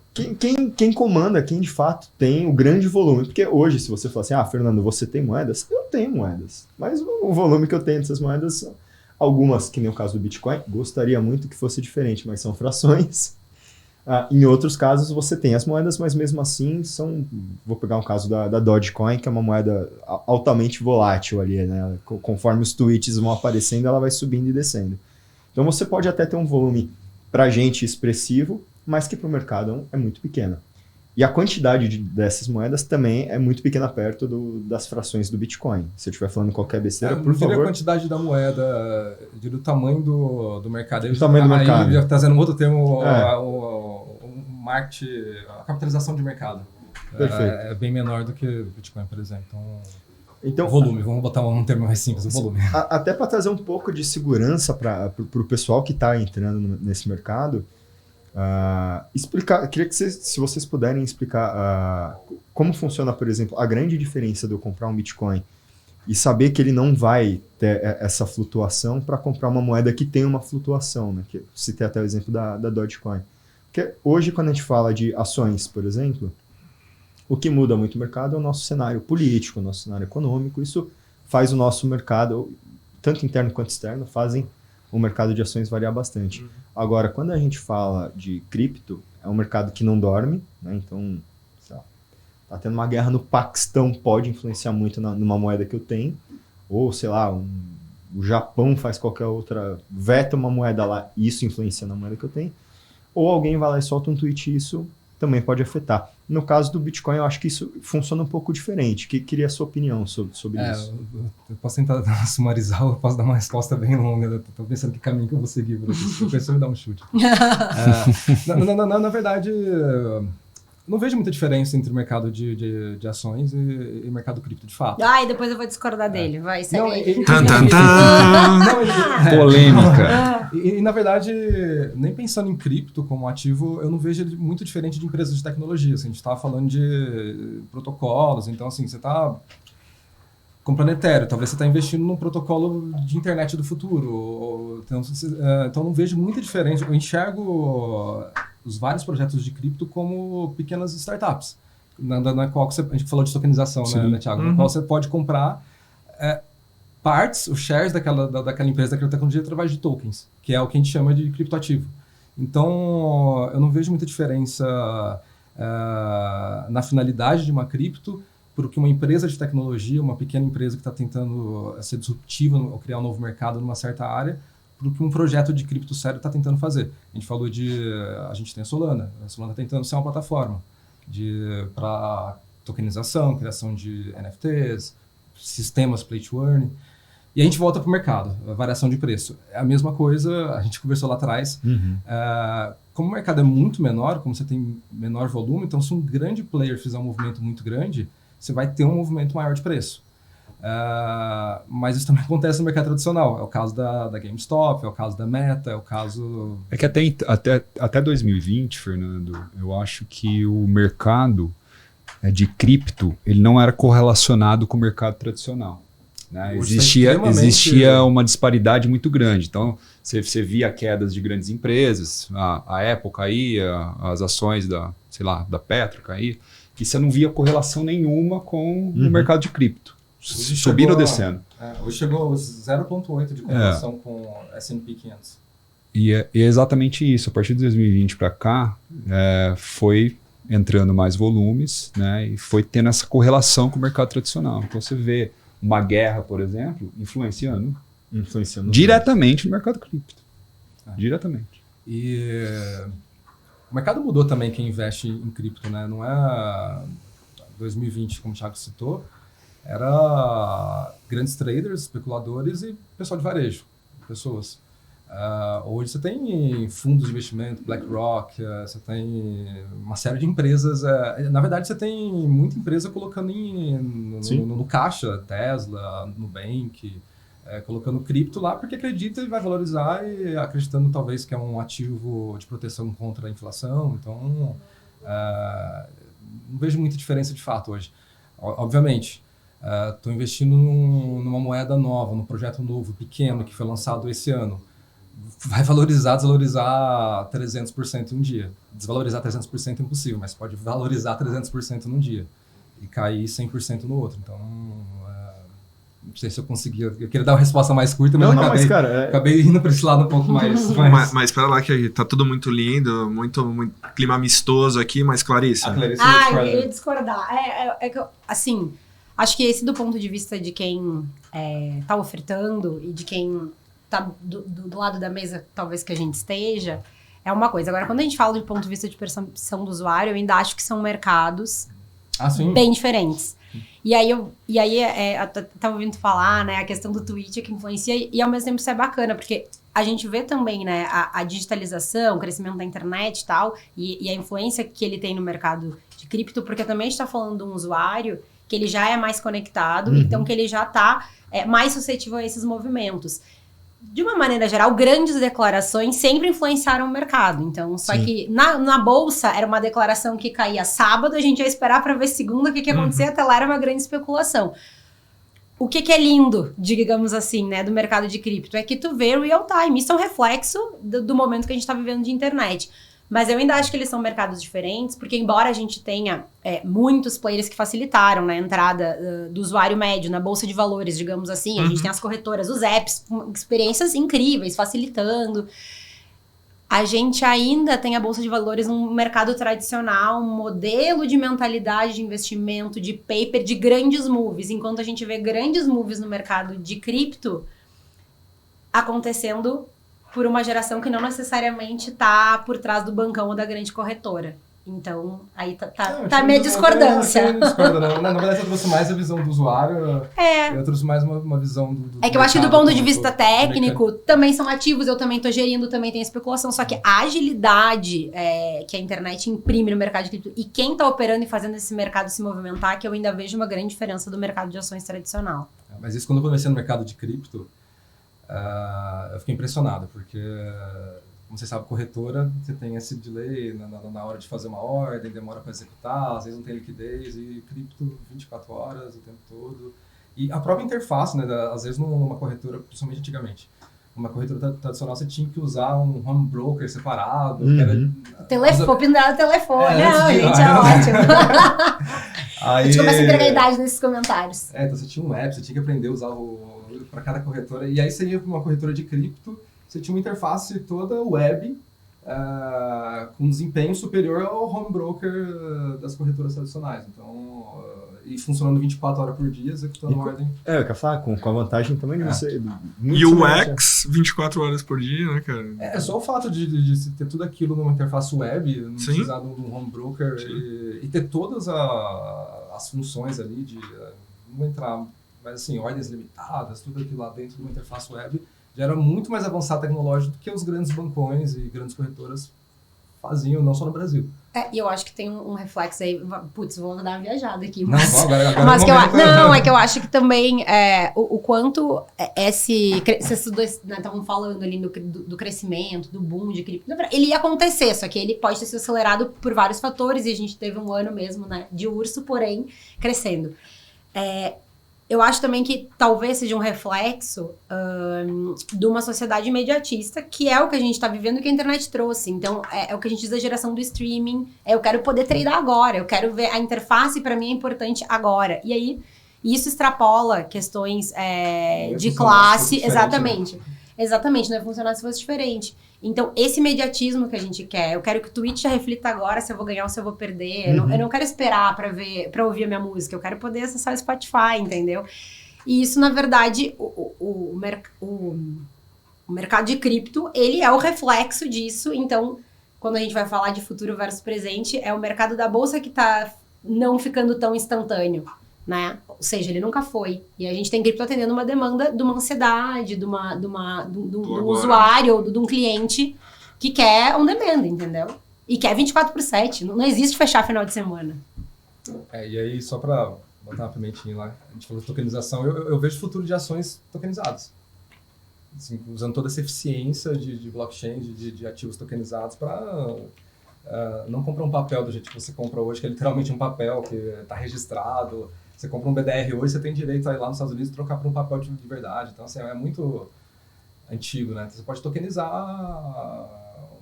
[SPEAKER 3] quem comanda, quem de fato tem o grande volume. Porque hoje, se você falar assim, Fernando, você tem moedas? Eu tenho moedas. Mas o volume que eu tenho dessas moedas são algumas, que nem o caso do Bitcoin, gostaria muito que fosse diferente, mas são frações. Em outros casos, você tem as moedas, mas mesmo assim vou pegar um caso da Dogecoin, que é uma moeda altamente volátil ali, né? Conforme os tweets vão aparecendo, ela vai subindo e descendo. Então você pode até ter um volume para a gente expressivo, mas que para o mercado é muito pequena. E a quantidade dessas moedas também é muito pequena perto das frações do Bitcoin. Se eu estiver falando qualquer besteira, por favor.
[SPEAKER 4] a quantidade da moeda, do tamanho do mercado.
[SPEAKER 3] O tamanho do mercado.
[SPEAKER 4] Aí já trazendo um outro termo, a capitalização de mercado.
[SPEAKER 3] Perfeito.
[SPEAKER 4] É bem menor do que o Bitcoin, por exemplo.
[SPEAKER 3] Então,
[SPEAKER 4] o volume, vamos botar um termo mais simples, o volume.
[SPEAKER 3] Até para trazer um pouco de segurança para o pessoal que está entrando nesse mercado, queria que se vocês puderem explicar como funciona, por exemplo, a grande diferença de eu comprar um Bitcoin e saber que ele não vai ter essa flutuação para comprar uma moeda que tem uma flutuação, né? Que citei até o exemplo da Dogecoin. Porque hoje, quando a gente fala de ações, por exemplo, o que muda muito o mercado é o nosso cenário político, o nosso cenário econômico. Isso faz o nosso mercado, tanto interno quanto externo, fazem o mercado de ações variar bastante. Agora, quando a gente fala de cripto, é um mercado que não dorme, né? Então, tá tendo uma guerra no Paquistão, pode influenciar muito numa moeda que eu tenho, ou, sei lá, o Japão faz qualquer outra, veta uma moeda lá, isso influencia na moeda que eu tenho, ou alguém vai lá e solta um tweet, isso também pode afetar. No caso do Bitcoin, eu acho que isso funciona um pouco diferente. Queria a sua opinião sobre isso.
[SPEAKER 4] Eu posso tentar sumarizar, eu posso dar uma resposta bem longa. Estou pensando que caminho que eu vou seguir por aqui. Estou pensando em dar um chute. Na verdade, não vejo muita diferença entre o mercado de ações e o mercado cripto, de fato.
[SPEAKER 5] E depois eu vou discordar dele. Vai, segue aí.
[SPEAKER 2] Polêmica.
[SPEAKER 4] E, na verdade, nem pensando em cripto como ativo, eu não vejo ele muito diferente de empresas de tecnologia. Assim, a gente estava falando de protocolos, então assim, você está comprando Ethereum, talvez você está investindo num protocolo de internet do futuro. Então não vejo muita diferença. Eu enxergo os vários projetos de cripto como pequenas startups, na qual a gente falou de tokenização, né, Thiago? Na qual você pode comprar parts, os shares daquela empresa, daquela tecnologia, através de tokens, que é o que a gente chama de criptoativo. Então, eu não vejo muita diferença na finalidade de uma cripto, porque uma empresa de tecnologia, uma pequena empresa que está tentando ser disruptiva ou criar um novo mercado numa certa área, do que um projeto de cripto sério está tentando fazer. A gente falou a gente tem a Solana está tentando ser uma plataforma para tokenização, criação de NFTs, sistemas play to earn, e a gente volta para o mercado, a variação de preço. É a mesma coisa, a gente conversou lá atrás, como o mercado é muito menor, como você tem menor volume, então se um grande player fizer um movimento muito grande, você vai ter um movimento maior de preço. Mas isso também acontece no mercado tradicional. É o caso da GameStop, é o caso da Meta, é o caso...
[SPEAKER 2] É que até 2020, Fernando, eu acho que o mercado de cripto ele não era correlacionado com o mercado tradicional. Né?
[SPEAKER 4] Hoje tá
[SPEAKER 2] Existia uma disparidade muito grande. Então, você via quedas de grandes empresas, a Apple caía, as ações da Petro caía, e você não via correlação nenhuma com o mercado de cripto. Subindo ou descendo.
[SPEAKER 4] Hoje chegou 0,8 de correlação com o S&P 500.
[SPEAKER 2] E é exatamente isso. A partir de 2020 para cá, foi entrando mais volumes, né, e foi tendo essa correlação com o mercado tradicional. Então você vê uma guerra, por exemplo, influenciando diretamente no mercado cripto. Diretamente.
[SPEAKER 4] E o mercado mudou também quem investe em cripto, né? Não é 2020, como o Thiago citou, era grandes traders, especuladores e pessoal de varejo, pessoas. Hoje você tem fundos de investimento, BlackRock, você tem uma série de empresas. Na verdade, você tem muita empresa colocando no caixa, Tesla, Nubank, colocando cripto lá porque acredita e vai valorizar e acreditando talvez que é um ativo de proteção contra a inflação. Então, não vejo muita diferença de fato hoje. Obviamente, estou investindo numa moeda nova, num projeto novo, pequeno, que foi lançado esse ano. Vai desvalorizar 300% em um dia. Desvalorizar 300% é impossível, mas pode valorizar 300% num dia e cair 100% no outro. Então, não sei se eu consegui. Eu queria dar uma resposta mais curta, mas acabei indo para esse lado um pouco mais...
[SPEAKER 1] Mas espera lá que tá tudo muito lindo, muito clima amistoso aqui, mas Clarice...
[SPEAKER 5] eu ia discordar. Assim, acho que esse do ponto de vista de quem tá ofertando e de quem... tá do lado da mesa, talvez que a gente esteja, é uma coisa. Agora, quando a gente fala do ponto de vista de percepção do usuário, eu ainda acho que são mercados bem diferentes. E aí, eu tava ouvindo falar, né, a questão do Twitch que influencia, e ao mesmo tempo isso é bacana, porque a gente vê também, né, a digitalização, o crescimento da internet e tal, e a influência que ele tem no mercado de cripto, porque também a gente tá falando de um usuário que ele já é mais conectado, então que ele já tá mais suscetível a esses movimentos. De uma maneira geral, grandes declarações sempre influenciaram o mercado. Então, só que na bolsa era uma declaração que caía sábado, a gente ia esperar para ver segunda o que ia acontecer, até lá era uma grande especulação. O que é lindo, digamos assim, né, do mercado de cripto, é que tu vê real time. Isso é um reflexo do momento que a gente está vivendo de internet. Mas eu ainda acho que eles são mercados diferentes, porque embora a gente tenha muitos players que facilitaram, né, a entrada do usuário médio na bolsa de valores, digamos assim, a gente tem as corretoras, os apps, com experiências incríveis, facilitando. A gente ainda tem a bolsa de valores num mercado tradicional, um modelo de mentalidade de investimento, de paper, de grandes moves, enquanto a gente vê grandes moves no mercado de cripto acontecendo por uma geração que não necessariamente tá por trás do bancão ou da grande corretora. Então, aí tá a minha discordância.
[SPEAKER 4] Na verdade, eu trouxe mais a visão do usuário. Eu trouxe mais uma visão do
[SPEAKER 5] que eu acho que do ponto de vista técnico, também são ativos, eu também tô gerindo, também tem especulação. Só que a agilidade que a internet imprime no mercado de cripto e quem tá operando e fazendo esse mercado se movimentar, que eu ainda vejo uma grande diferença do mercado de ações tradicional.
[SPEAKER 4] Mas isso, quando eu comecei no mercado de cripto, eu fiquei impressionado, porque, como você sabe, corretora, você tem esse delay na hora de fazer uma ordem, demora para executar, às vezes não tem liquidez, e cripto 24 horas o tempo todo. E a própria interface, né, às vezes numa corretora, principalmente antigamente, numa corretora tradicional você tinha que usar um home broker separado. Que era,
[SPEAKER 5] pendurado o telefone, gente, é ótimo. A gente começa a entregar a idade nesses comentários.
[SPEAKER 4] Então você tinha um app, você tinha que aprender a usar para cada corretora. E aí você ia para uma corretora de cripto, você tinha uma interface toda web, com desempenho superior ao home broker das corretoras tradicionais. Então, e funcionando 24 horas por dia, executando ordem.
[SPEAKER 3] Eu quero falar, com a vantagem também de você...
[SPEAKER 1] UX, 24 horas por dia, né, cara?
[SPEAKER 4] É só o fato de ter tudo aquilo numa interface web, não precisar de um home broker e ter todas as funções ali de... não entrar, mas assim, ordens limitadas, tudo aquilo lá dentro de uma interface web, já era muito mais avançado tecnológico do que os grandes bancões e grandes corretoras faziam, não só no Brasil.
[SPEAKER 5] E eu acho que tem um reflexo aí. Putz, vou dar uma viajada aqui.
[SPEAKER 4] Não,
[SPEAKER 5] Mas,
[SPEAKER 4] agora
[SPEAKER 5] mas que
[SPEAKER 4] não,
[SPEAKER 5] é que eu acho que também o quanto esses dois estavam falando ali do crescimento, do boom de cripto, ele ia acontecer, só que ele pode ter sido acelerado por vários fatores e a gente teve um ano mesmo, né, de urso, porém crescendo. Eu acho também que talvez seja um reflexo de uma sociedade imediatista, que é o que a gente está vivendo e que a internet trouxe. Então, é o que a gente diz da geração do streaming. Eu quero poder tradar agora, eu quero ver a interface, para mim é importante agora. E aí, isso extrapola questões de classe. Exatamente. Né? Exatamente, não ia funcionar se fosse diferente. Então, esse imediatismo que a gente quer, eu quero que o Twitch já reflita agora se eu vou ganhar ou se eu vou perder. Eu não quero esperar para ouvir a minha música, eu quero poder acessar o Spotify, entendeu? E isso, na verdade, o mercado de cripto, ele é o reflexo disso. Então, quando a gente vai falar de futuro versus presente, é o mercado da bolsa que está não ficando tão instantâneo, né? Ou seja, ele nunca foi. E a gente tem cripto atendendo uma demanda de uma ansiedade, de um usuário ou de um cliente que quer on demand, entendeu? E quer 24/7. Não existe fechar final de semana.
[SPEAKER 4] E aí, só para botar uma pimentinha lá, a gente falou de tokenização, eu vejo o futuro de ações tokenizadas. Assim, usando toda essa eficiência de blockchain, de ativos tokenizados para não comprar um papel do jeito que você compra hoje, que é literalmente um papel que está registrado. Você compra um BDR hoje, você tem direito a ir lá nos Estados Unidos e trocar por um papel de verdade. Então, assim, é muito antigo, né? Você pode tokenizar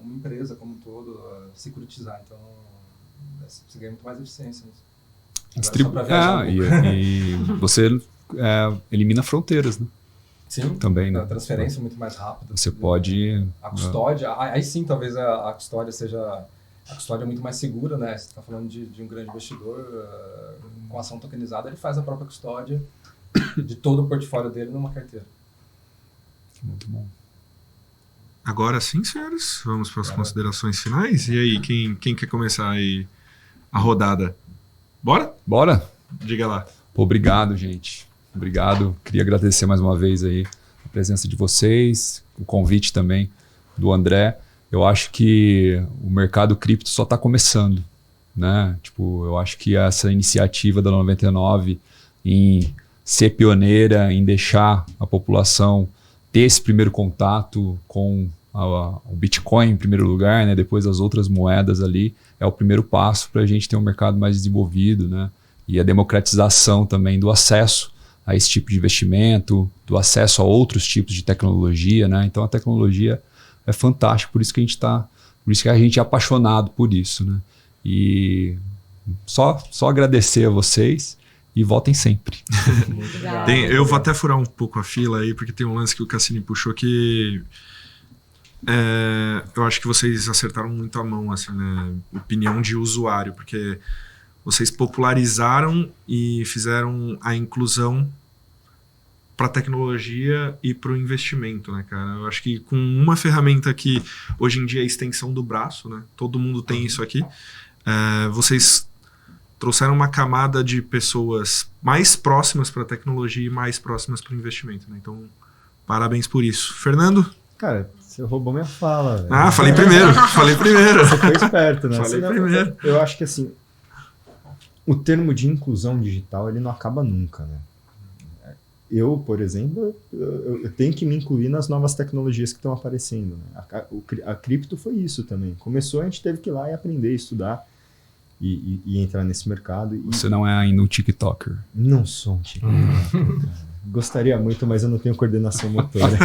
[SPEAKER 4] uma empresa como um todo, securitizar. Então, você ganha muito mais eficiência nisso.
[SPEAKER 2] E você elimina fronteiras, né?
[SPEAKER 4] Sim,
[SPEAKER 2] também, né?
[SPEAKER 4] A transferência é muito mais rápida.
[SPEAKER 2] Você pode...
[SPEAKER 4] A custódia, aí sim, talvez a custódia seja... A custódia é muito mais segura, né? Você está falando de um grande investidor, com ação tokenizada, ele faz a própria custódia de todo o portfólio dele numa carteira.
[SPEAKER 2] Muito bom.
[SPEAKER 1] Agora sim, senhores, vamos para as considerações finais. E aí, quem quer começar aí a rodada? Bora?
[SPEAKER 2] Bora?
[SPEAKER 1] Diga lá.
[SPEAKER 2] Obrigado, gente. Obrigado. Queria agradecer mais uma vez aí a presença de vocês, o convite também do André. Eu acho que o mercado cripto só está começando, né? Tipo, eu acho que essa iniciativa da 99 em ser pioneira, em deixar a população ter esse primeiro contato com o Bitcoin em primeiro lugar, né? Depois as outras moedas ali, é o primeiro passo para a gente ter um mercado mais desenvolvido, né? E a democratização também do acesso a esse tipo de investimento, do acesso a outros tipos de tecnologia, né? Então a tecnologia é fantástico, por isso que a gente é apaixonado por isso, né? E só agradecer a vocês e voltem sempre.
[SPEAKER 1] Eu vou até furar um pouco a fila aí, porque tem um lance que o Cassini puxou que eu acho que vocês acertaram muito a mão, assim, né? Opinião de usuário, porque vocês popularizaram e fizeram a inclusão para a tecnologia e para o investimento, né, cara? Eu acho que com uma ferramenta que hoje em dia é a extensão do braço, né? Todo mundo tem isso aqui. Vocês trouxeram uma camada de pessoas mais próximas para a tecnologia e mais próximas para o investimento, né? Então, parabéns por isso. Fernando?
[SPEAKER 3] Cara, você roubou minha fala, velho.
[SPEAKER 1] Ah, falei primeiro.
[SPEAKER 3] Você foi esperto, né?
[SPEAKER 1] Falei primeiro.
[SPEAKER 3] Eu acho que, assim, o termo de inclusão digital, ele não acaba nunca, né? Eu, por exemplo, eu tenho que me incluir nas novas tecnologias que estão aparecendo, né? A cripto foi isso também. Começou, a gente teve que ir lá e aprender, estudar e entrar nesse mercado.
[SPEAKER 2] Você não é ainda um TikToker?
[SPEAKER 3] Não sou um TikToker. Gostaria muito, mas eu não tenho coordenação motora.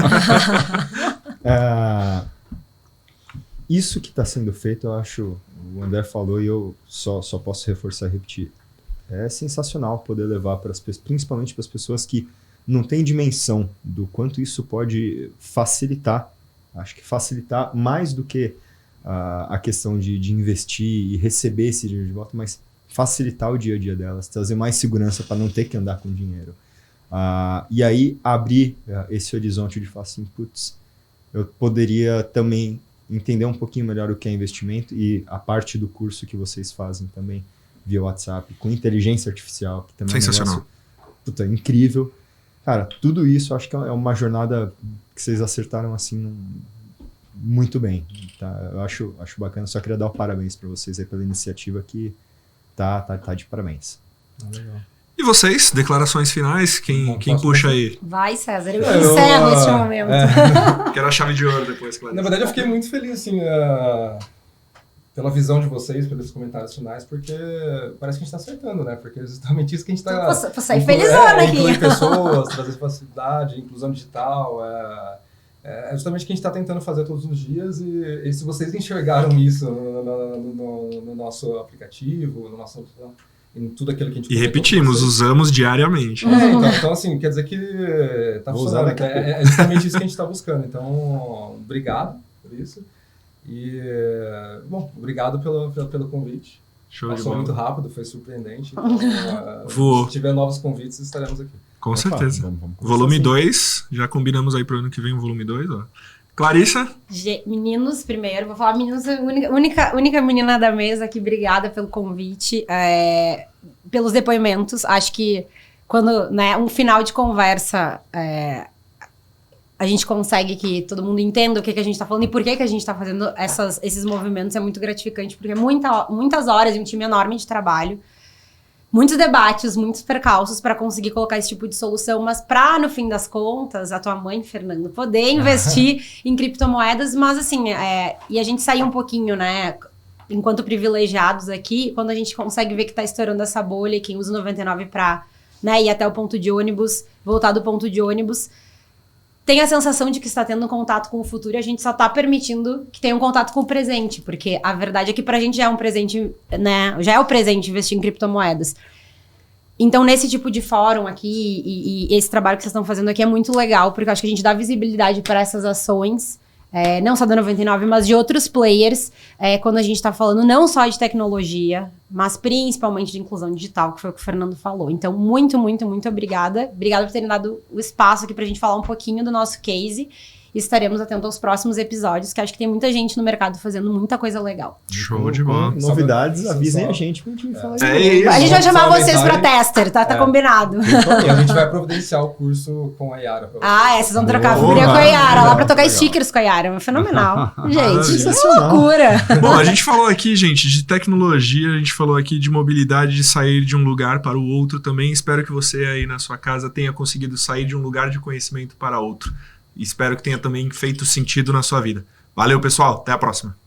[SPEAKER 3] Isso que está sendo feito, eu acho, o André falou e eu só posso reforçar e repetir. É sensacional poder levar, principalmente para as pessoas que não têm dimensão do quanto isso pode facilitar. Acho que facilitar mais do que a questão de investir e receber esse dinheiro de volta, mas facilitar o dia a dia delas, trazer mais segurança para não ter que andar com dinheiro. E aí abrir esse horizonte de falar assim, putz, eu poderia também entender um pouquinho melhor o que é investimento e a parte do curso que vocês fazem também via WhatsApp, com inteligência artificial, que também
[SPEAKER 1] sensacional.
[SPEAKER 3] É um negócio, incrível. Cara, tudo isso acho que é uma jornada que vocês acertaram assim muito bem. Tá? Eu acho bacana, só queria dar parabéns para vocês aí pela iniciativa que tá de parabéns.
[SPEAKER 4] Legal.
[SPEAKER 1] E vocês, declarações finais? Quem puxa aí?
[SPEAKER 5] Vai, César, eu encerro este momento.
[SPEAKER 1] Quero a chave de ouro depois, Clarice.
[SPEAKER 4] Na verdade, eu fiquei muito feliz, assim, pela visão de vocês, pelos comentários finais, porque parece que a gente está acertando, né? Porque é justamente isso que a gente está...
[SPEAKER 5] Vou sair felizona aqui.
[SPEAKER 4] Incluir pessoas, trazer facilidade, inclusão digital, é justamente o que a gente está tentando fazer todos os dias e se vocês enxergaram isso no nosso aplicativo, no nosso... em tudo aquilo que a gente...
[SPEAKER 1] E repetimos, usamos diariamente.
[SPEAKER 4] Então, assim, quer dizer que tá funcionando. É justamente isso que a gente está buscando. Então, obrigado por isso. E, bom, obrigado pelo convite.
[SPEAKER 1] Show de
[SPEAKER 4] Passou
[SPEAKER 1] bola.
[SPEAKER 4] muito rápido, foi surpreendente. Então,
[SPEAKER 1] Voou.
[SPEAKER 4] se tiver novos convites, estaremos aqui.
[SPEAKER 1] Com certeza.
[SPEAKER 3] Vamos começar
[SPEAKER 1] Volume
[SPEAKER 3] assim.
[SPEAKER 1] 2, já combinamos aí pro ano que vem o volume 2, ó. Clarissa?
[SPEAKER 5] Meninos, primeiro, vou falar meninos, única menina da mesa aqui, obrigada pelo convite, pelos depoimentos. Acho que quando, né, um final de conversa, a gente consegue que todo mundo entenda o que a gente tá falando e por que a gente tá fazendo esses movimentos, é muito gratificante, porque muitas horas e um time enorme de trabalho, muitos debates, muitos percalços para conseguir colocar esse tipo de solução, mas para, no fim das contas, a tua mãe, Fernando, poder investir em criptomoedas, mas assim, e a gente sair um pouquinho, né, enquanto privilegiados aqui, quando a gente consegue ver que tá estourando essa bolha e quem usa o 99 para, né, ir até o ponto de ônibus, voltar do ponto de ônibus, tem a sensação de que está tendo um contato com o futuro e a gente só está permitindo que tenha um contato com o presente, porque a verdade é que pra gente já é um presente, né, já é o presente investir em criptomoedas. Então, nesse tipo de fórum aqui e esse trabalho que vocês estão fazendo aqui é muito legal, porque eu acho que a gente dá visibilidade para essas ações, não só da 99, mas de outros players, quando a gente está falando não só de tecnologia, mas principalmente de inclusão digital, que foi o que o Fernando falou. Então, muito, muito, muito obrigada. Obrigada por terem dado o espaço aqui para a gente falar um pouquinho do nosso case. E estaremos atentos aos próximos episódios, que acho que tem muita gente no mercado fazendo muita coisa legal.
[SPEAKER 1] Show de bola.
[SPEAKER 3] Novidades,
[SPEAKER 4] Só-
[SPEAKER 3] avisem
[SPEAKER 4] só-
[SPEAKER 3] a gente pra gente falar.
[SPEAKER 1] É isso.
[SPEAKER 5] A gente vai chamar
[SPEAKER 4] Só
[SPEAKER 5] vocês para
[SPEAKER 4] mensagem.
[SPEAKER 5] tester, tá combinado.
[SPEAKER 4] E a gente vai providenciar o curso com a Yara. pra vocês.
[SPEAKER 5] Vocês vão trocar
[SPEAKER 1] Boa.
[SPEAKER 5] figurinha com a Yara, lá pra tocar
[SPEAKER 1] Legal.
[SPEAKER 5] stickers com a Yara. É fenomenal. Gente, que
[SPEAKER 3] Sensacional.
[SPEAKER 5] loucura.
[SPEAKER 1] Bom, a gente falou aqui, gente, de tecnologia, a gente falou aqui de mobilidade, de sair de um lugar para o outro também. Espero que você aí na sua casa tenha conseguido sair de um lugar de conhecimento para outro. E espero que tenha também feito sentido na sua vida. Valeu, pessoal. Até a próxima.